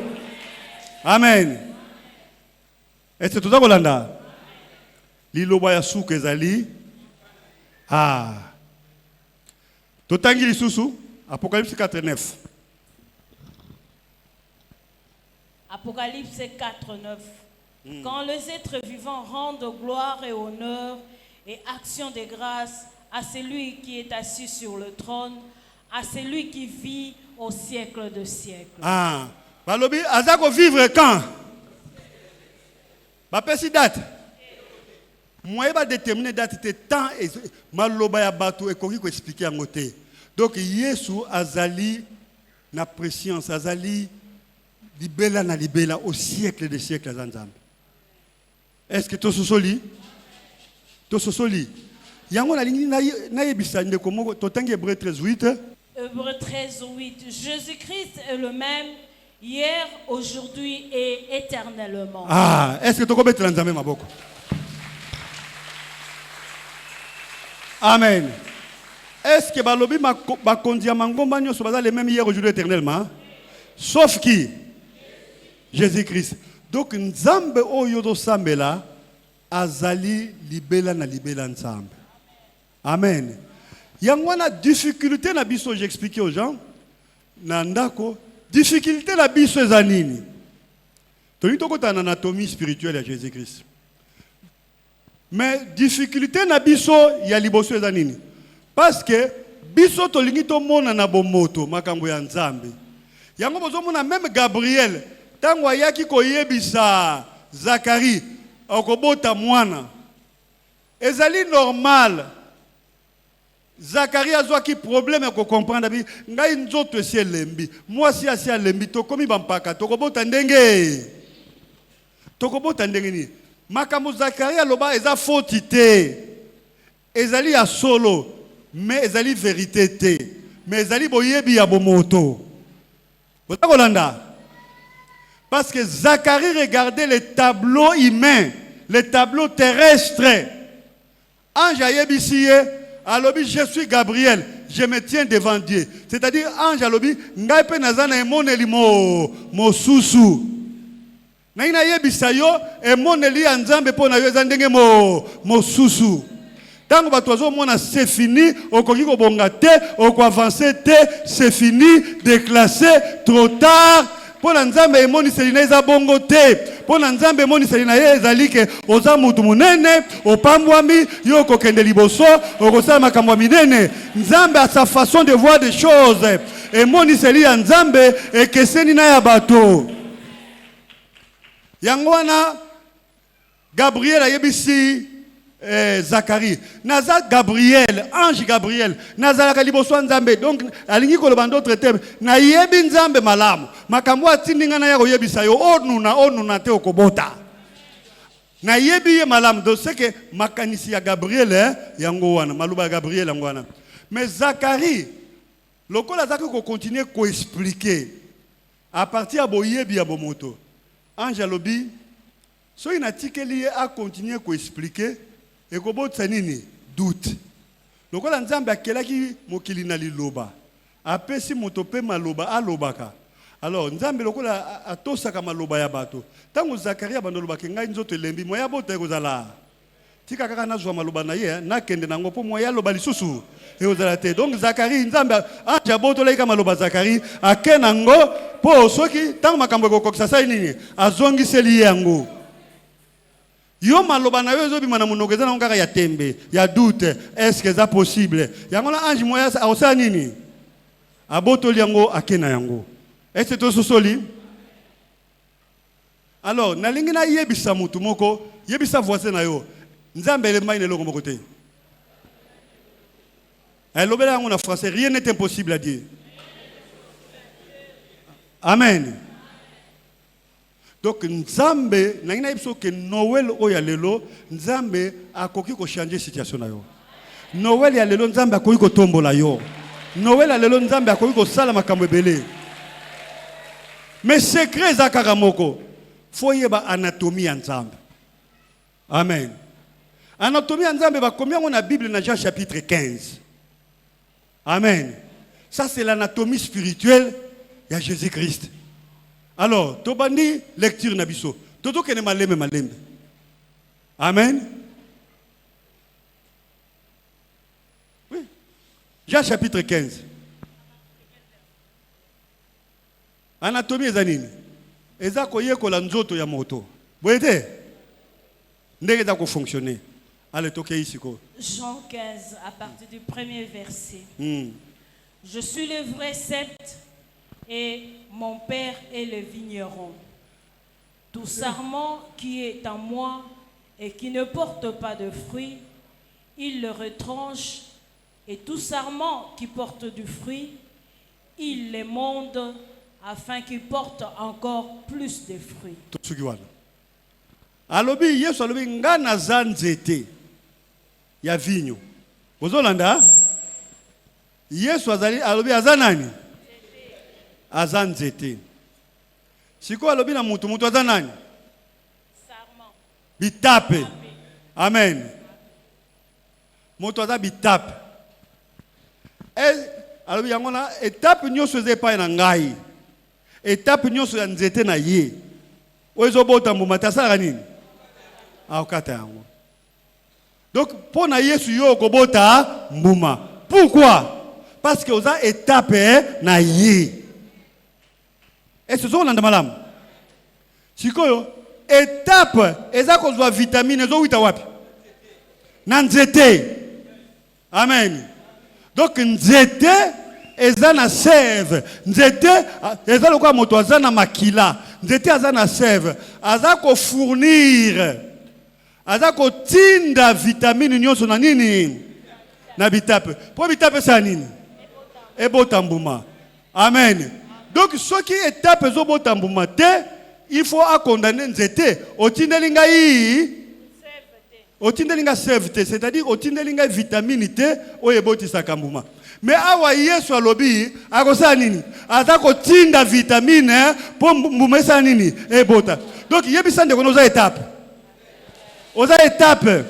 Amen. Est-ce que tout ça kolanda? Liloba ya suka ezali totangi lisusu Apocalypse 4:9. Apocalypse 4:9. Quand les êtres vivants rendent gloire et honneur et action de grâce à celui qui est assis sur le trône, à celui qui vit au siècle de siècles. Balobi azako vivre quand? Bapesi date. Moi ba déterminer date te temps et maloba ya bato et koki ko expliquer en côté. Donc Yesu azali na préscience azali libela na libela au siècle des siècles zanzambe. Est-ce que tu soli? Tu soli? Yango na lingi na yebisa ndeko moko totangi Hébreux 13:8. Hébreux 13:8. Jésus-Christ est le même hier, aujourd'hui et éternellement. Est-ce que tu peux mettre l'ensemble maboko? Amen. Est-ce que balobi bakondi ya mangomba nyoso baza les mêmes hier, aujourd'hui, éternellement? Sauf qui? Jésus-Christ. Donc nzambe oyo do sambela azali libela na libela nzambe. Amen. Yango na difficulté na biso, j'ai expliqué aux gens nandako difficulté na biso ezanini. Toni tokota na anatomie spirituelle de Jésus-Christ. Mais difficulté na biso ya liboso ezanini. Parce que biso tolingi to mona na bomoto makambo ya nzambe. Yango bozo mona même Gabriel tango ayaki koyebisa Zacharie okobota mwana ezali normal. Zacharie a qui problème ko comprendre bi ngai nzoto esi elembi moi si asi elembi to komi bampaka to kobota ndenge ni makambo Zacharie aloba eza faute te ezali ya solo mais ezali vérité te mais ezali boyebi ya bomoto botakolanda parce que Zacharie regardait les tableaux humains les tableaux terrestres ange ayebisiye alobi je suis Gabriel, je me tiens devant Dieu. C'est-à-dire ange alobi ngai pe nazana emoneli mo susu. Na ina yebisa yo emoneli ya nzambe po na yo ezandenge mo susu. Tango bato azomona c'est fini, okoki kobonga te, oko avancer te, c'est fini, déclassé, trop tard. Pour nzambe emoni selina eza bongo te. Pour nzambe emoni selina ye ezali ke oza mutu munene, opambwami, yo kokende liboso, okosala makambo minene. Nzambe a sa façon de voir des choses. Emoni selina nzambe ekeseni na ya bato. Yango wana Gabriel ayebisi Zacharie. Naza Gabriel, ange Gabriel. Naza la liboso nzambe. Donc alingi koloba d'autres termes. Na yebi nzambe malamu. Makambo atindinga na yako yebisa yo onuna te okobota. Na yebi ye malamu. Donc c'est que makanisi ya Gabriel yango wana maluba Gabriel yango wana. Mais Zacharie lokola zaka ko continuer ko expliquer à partir de boyebi ya bomoto. Ange alobi so inatikeli a continuer ko expliquer et kobo tsanini doute. Lokola nzambe akelaki mokili na liloba. Apesi moto pe maloba alobaka. Alors nzambe lokola atosaka maloba ya bato. Tango Zacharie bandoloba ke ngai nzoto elembi moya bota ekozala. Tika kaka nazwa maloba na ye na kende nango po moya loba lisusu ekozala te. Donc Zacharie nzambe anja boto laika maloba Zacharie akenango po soki tango makambo kokokisa sai nini azongiseli yango. Yo maloba na yo ezobima na monoko eza na ngaka ya tembe ya doute est-ce que ça possible yango na ange moya aosala nini abotoli yango akena yango est-ce que sosoli alors nalingi na yebisa mutu moko yebisa voisin na yo nzambe elemai ne longo moko te elobela yango na français rien n'est impossible à Dieu. Amen. Donc nzambe nangina yebso ke Noël oya lelo nzambe akoki ko changer situation na yo. Noël ya lelo nzambe akoki ko tombola yo. Noël ya lelo nzambe akoki ko sala makambo ebele. Mais secret zakaka moko faut yeba anatomie ya nzambe. Amen. Anatomie ya nzambe ba combien on a Bible na Jean chapitre 15. Amen. Ça c'est l'anatomie spirituelle de Jésus-Christ. Alors, tobandi lecture nabiso. Toto kene malembe. Amen. Oui. Jean chapitre 15. Anatomie ezanini. Eza koyekola nzoto ya moto. Boyete. Ndenge za ko fonctionner. Allez, toke ici ko. Jean 15 à partir du premier verset. Je suis le vrai cep et mon père est le vigneron. Tout sarment qui est en moi et qui ne porte pas de fruits, il le retranche, et tout sarment qui porte du fruit, il les monde afin qu'il porte encore plus de fruits. Alobi Yesu alobi ngana zanzete ya vinyo. Ozolanda? Yesu azali alobi azanani? Azanzete. Siko alobi na mutu azanani? Sarment. Bitape. Amen. Mutu aza bitape. Alobi yangona etape nyoso zepa na ngai. Etape nyoso ya nzete na ye. Ozo bota mbuma tasala nini? Aokata yango. Donc pour na Yesu yo kobota mbuma. Pourquoi? Parce que oza étape na ye. Et ce sont landa malam. Sikoyo étape eza kozwa vitamine zo wita wapi? Na nzete. Amen. Donc nzete eza na sève. Nzete eza lokwa moto aza na makila. Nzete aza na sève. Aza ko fournir azako tinda vitamine nyonso na nini na bitape po bitape sa nini ebota mbuma. Amen. Donc ce qui étape ezobota mbuma te, il faut condamner nzete otindelinga yi otindelinga sevte, c'est-à-dire otindelinga vitamine te oyeboti sakambuma. Mais awa Yesu alobi akosa nini azako tinda vitamine po mbuma sa nini ebota. Donc yebisa ndeko oza étape. Oza étape.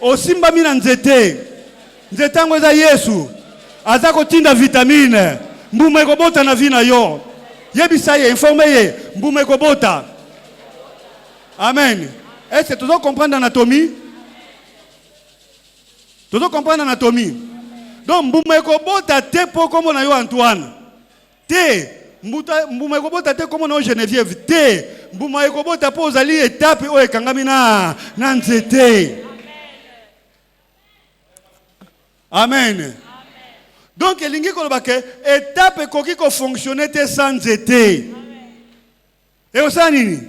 Osimba mina nzete. Nzete ngo eza Yesu. Azako tinda vitamine. Mbuma ekobota na vina yo. Yebisa ye informe ye mbuma ekobota. Amen. Est-ce que tu dois comprendre l'anatomie? Tu dois comprendre l'anatomie. Donc mbuma ekobota te po comme na yo Antoine. Te mbuma ekobota te comme na yo Geneviève. Te mbuma ekobota po ozali étape o ekangami na nzete. Amen. Donc elingi koloba ke étape koki ko fonctionner te sans nzete. Et osa nini?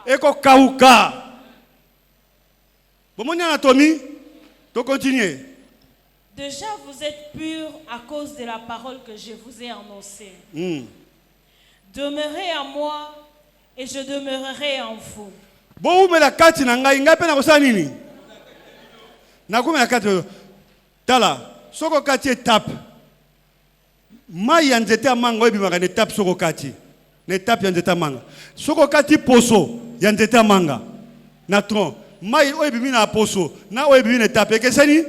Eko kauka. Bon, mon anatomie, tu continues. Déjà, vous êtes purs à cause de la parole que je vous ai annoncée. Demeurez en moi et je demeurerai en vous. Bon, mais la carte n'a pas na kosa nini? Na kuma la carte tala, soko kati étape. Mai yanzete amanga obi maka étape soko kati. Na étape yanzete amanga. Soko kati poso yanzete amanga. Na tronc. Mai obi mina poso, na obi mina étape ekesani?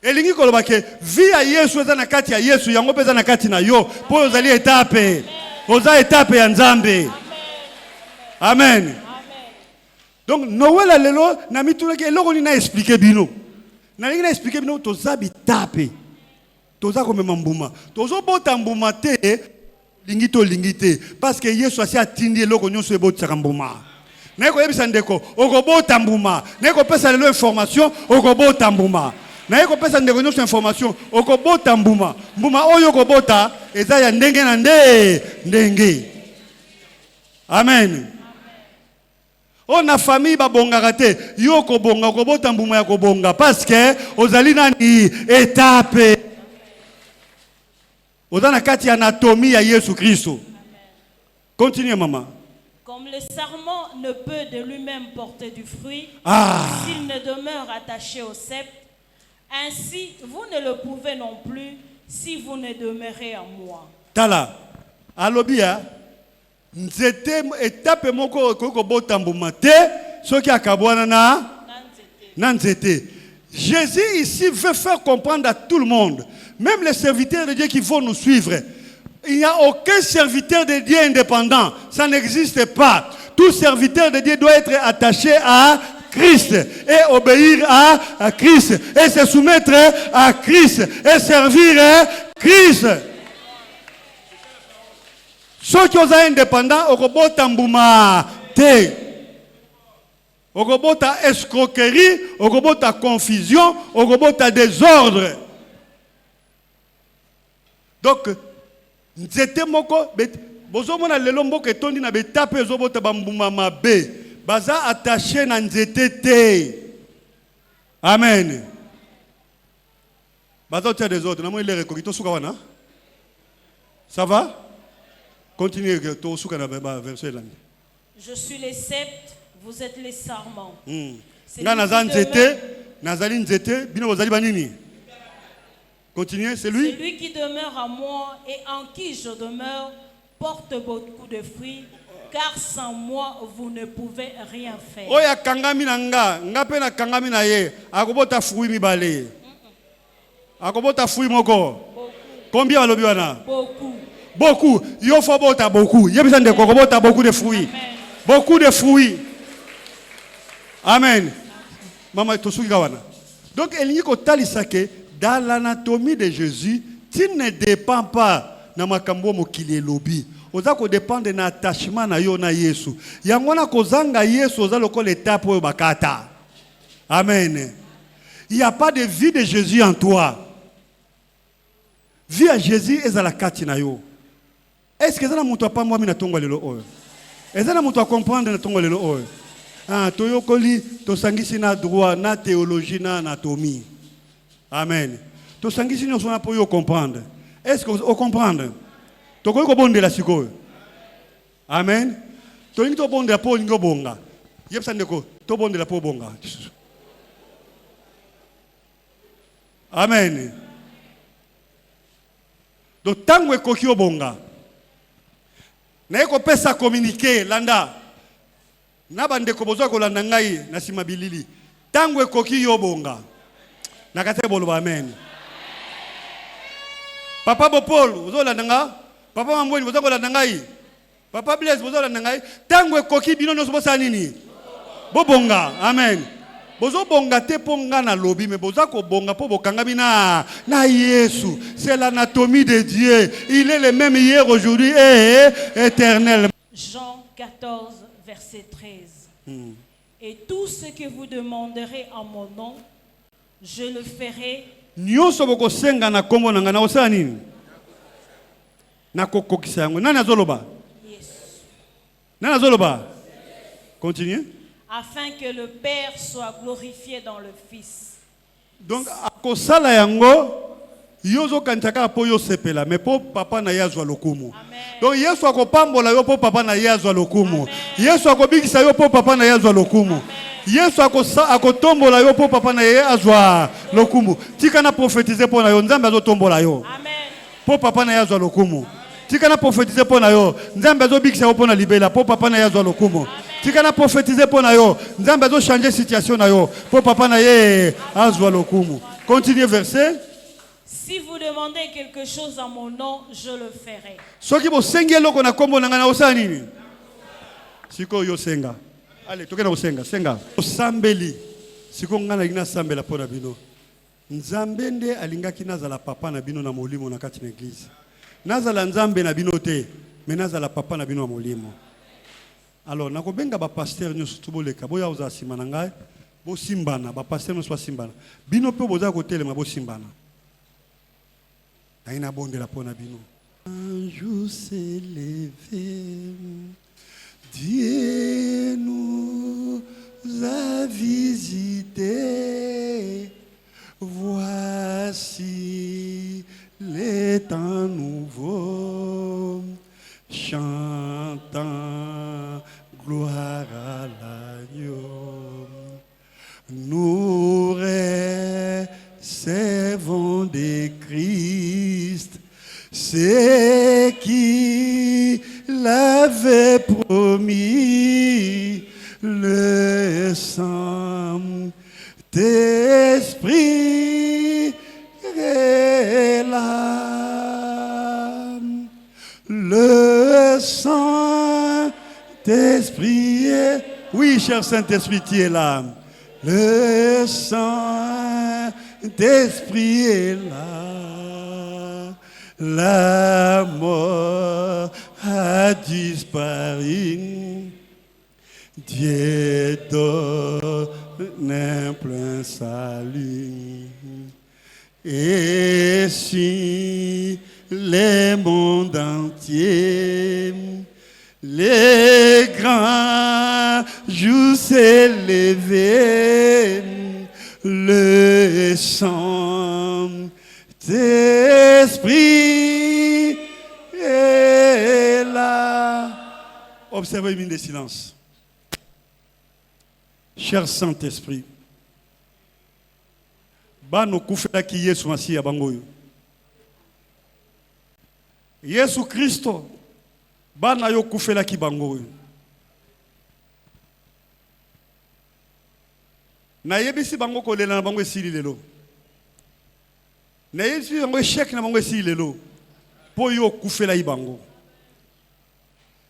Elingi koloba ke vie ya Yesu eza na kati ya Yesu yango peza na kati na yo po ozali étape. Oza étape ya Nzambe. Amen. Donc Noël alelo na mituleke eloko ni na expliquer bino. Na lingi na expliquer bino toza bitape. Toza komema mbuma. Tozo bota mbuma te lingi te parce que Yesu asi atindi eloko nyonso ebotisa mbuma. Neko yebisa ndeko okobota mbuma. Neko pesa lelo information okobota mbuma. Na yeko pesa ndeko nyonso information okobota mbuma. Mbuma oyo okobota eza ya ndenge na ndenge. Amen. On a famille babongaka te yo kobonga kobota mbuma ya kobonga parce que ozali nani étape. Ozana kati anatomie ya Yesu Kristo. Continue maman. Comme le sarment ne peut de lui-même porter du fruit s'il ne demeure attaché au sceptre, ainsi vous ne le pouvez non plus si vous ne demeurez en moi. Tala alobia nzete étape moko ko bota mbuma te soki akabwana na nzete. Jésus ici veut faire comprendre à tout le monde, même les serviteurs de Dieu qui vont nous suivre. Il n'y a aucun serviteur de Dieu indépendant. Ça n'existe pas. Tout serviteur de Dieu doit être attaché à Christ et obéir à Christ et se soumettre à Christ et servir Christ. Ceux qui sont indépendants, okobota mbuma te. Okobota escroquerie, okobota confusion, okobota désordre. Donc nzete moko bozo mona lelo mboka etondi na betape ezobota bambuma mabe baza attaché na nzete te. Amen. Baza tia des autres na mo ile rekogito suka wana. Ça va? Continuez to suka na verset là. Je suis les sceptres, vous êtes les sarments. Nga naza nzete, nazali nzete, bino bozali banini? Continuez, c'est lui. Celui qui demeure en moi et en qui je demeure porte beaucoup de fruits, car sans moi vous ne pouvez rien faire. Oya kangami na nga pe na kangami na ye, akobota fruit mibale. Akobota fruit moko. Combien balobi wana? Beaucoup. Beaucoup. Yo faut bota beaucoup. Yebisa ndeko kobota beaucoup de fruits. Amen. Beaucoup de fruits. Amen. Maman tosuki kawana. Donc elingi ko talisa ke dans l'anatomie de Jésus, tu ne dépends pas na makambo mokili elobi. Oza ko dépendre na attachement na yo na Yesu. Yango na kozanga Yesu oza lokola étape oyo bakata. Amen. Il n'y a pas de vie de Jésus en toi. Vie à Jésus est à la kati na yo. Est-ce que ça na muto pa moi na tongo lelo oyo? Est-ce que na muto comprendre na tongo lelo oyo? toyokoli tosangisi na droit na théologie na anatomie. Amen. Tosangisi nyonso na po yo comprendre. Est-ce que vous comprenez? Tokoyi ko bondela sikoyo. Amen. Tolingi to bondela po lingo bonga. Yebsa ndeko to bondela po bonga. Amen. Do tango ekoki obonga. Na eko pesa communiquer landa. Na bandeko bozwa ko landa ngai na sima bilili. Tango ekoki yobonga. Na kate boloba amen. Papa Bopol, vous avez nga? Papa Mamboni, vous avez ngai? Papa Blaise, vous avez ngai? Tango ekoki bino no sobosa nini? Bobonga. Amen. Bozo bonga te ponga na lobi, mais boza ko bonga po bokanga bina na Yesu. C'est l'anatomie de Dieu. Il est le même hier, aujourd'hui et éternellement. Jean 14, verset 13. Et tout ce que vous demanderez en mon nom, je le ferai. Nyonso boko senga na kombo na ngana osala nini? Na kokokisa yango. Nani azoloba? Yesu. Nani azoloba? Continuez. Afin que le Père soit glorifié dans le Fils. Donc, akosala yango, yozo kantaka po yo sepela, mais po papa na yazwa lokumu. Donc, Yesu akopambola yo po papa na yazwa lokumu. Yesu akobikisa yo po papa na yazwa lokumu. Yesu akotombola yo po papa na yazwa lokumu. Tika na prophétiser po na yo, nzambe azotombola yo. Amen. Po papa na yazwa lokumu. Tika na prophétiser po na yo, nzambe azobikisa yo po na libela, po papa na yazwa lokumu. Tika na prophétiser pour na yo, nzambe azo changer situation na yo, pour papa na ye azwa lokumu. Continuez verset. Si vous demandez quelque chose en mon nom, je le ferai. Soki bo sengi loko na kombo na ngana osala nini? Siko yo senga. Allez, tokena osenga, senga. Osambeli. Siko ngana ina sambela po na bino. Nzambe nde alingaki nazala papa na bino na molimo na kati na église. Nazala nzambe na bino te, mais nazala papa na bino na molimo. Alors, na kobenga ba pasteur nyonso tuboleka boya oza simana ngai bo simbana ba pasteur nyonso simbana bino pe boza ko telema bo simbana aina bondela pona bino. Un jour s'est levé, Dieu nous a visité, voici les temps nouveaux, chantant gloire à l'agneau, nous recevons de Christ ce qu'il avait promis, le Saint-Esprit est là, le Saint-Esprit est... Oui, cher Saint-Esprit, tu es là. Le Saint-Esprit est là. La mort a disparu. Dieu donne un plein salut. Et si le monde entier, les grands jours s'est levé, le Saint-Esprit est là. Observez une minute de silence. Cher Saint-Esprit, bano kufela ki Yesu masi ya bangoyo. Yesu Kristo bana yo kufela ki bangoyo. Na yebisi bango ko lela na bango esili lelo. Na yebisi bango échec na bango esili lelo. Po yo kufela yi bango.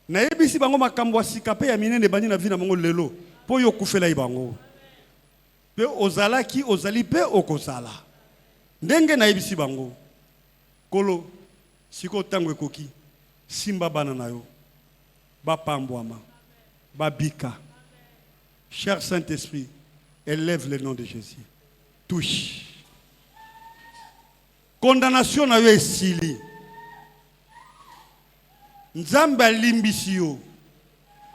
Na yebisi bango makambo asika pe ya minene bani na vi na bango lelo. Po yo kufela yi bango. Pe ozala ki ozali pe okozala. Ndenge na yebisi bango. Kolo siko tango ekoki simba bana na yo. Ba pambwama. Ba bika. Cher Saint-Esprit, élève le nom de Jésus. Touche. Condamnation na yo esili. Nzambe alimbisi yo.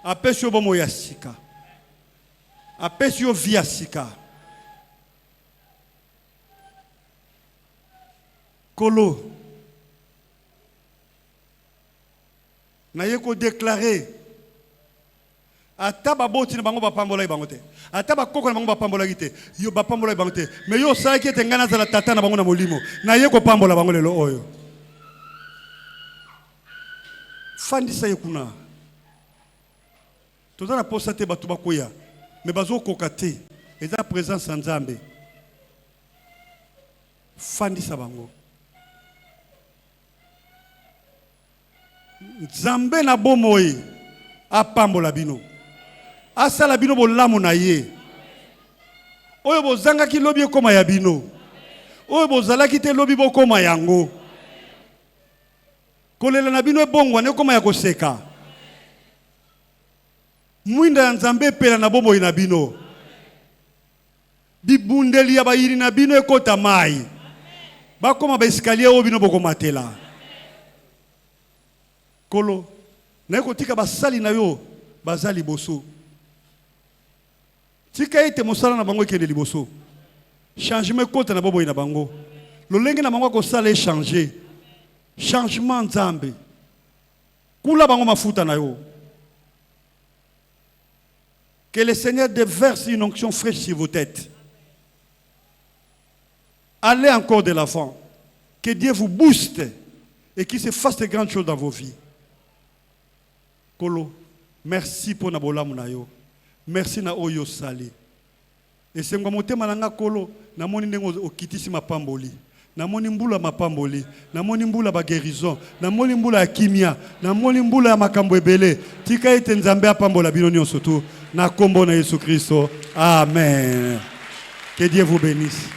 Apesho bomo ya sika. apesi yo via sika. Kolo na yeko déclarer ata baboti na bango bapambola bango te, ata bakoko na bango bapambola te, yo bapambola bango te, mais yo sala ki ete ngana zala tata na bango na molimo na yeko pambola bango lelo oyo. Fandisa yekuna toza na posa te batu bakoya mais bazo koka te eza présence ya Nzambe. Fandisa bango Nzambe na bomoi apambola bino asala bino bolamu na ye oyo bozangaki lobi ekoma ya bino oyo bozalaki te lobi bokoma yango kolela na bino ebongwana ekoma ya koseka mwinda ya Nzambe epela na bomoi na bino bibundeli ya bayiri na bino ekota mai bakoma baeskalier oyo bino bokomatela kolo na yeko tika basali na yo bazali liboso tika ete mosala na bango ekende liboso changement kota na boboyi na bango lolenge na bango akosala échanger changement Nzambe kula bango mafuta na yo. Que le Seigneur déverse une onction fraîche sur vos têtes. Allez encore de l'avant. Que Dieu vous booste et qu'il se fasse de grandes choses dans vos vies. Kolo, merci pour Nabola Munayo. Merci na Oyo Sali. Et c'est un motema nanga Kolo, na moni nengo okitisi mapamboli. Na moni mbula mapamboli, na moni mbula ba guérison, na moni mbula ya kimia, na moni mbula ya makambo ebele. Tika ete Nzambe apambola bino nyonso tu na kombo na Yesu Kristo. Amen. Que Dieu vous bénisse.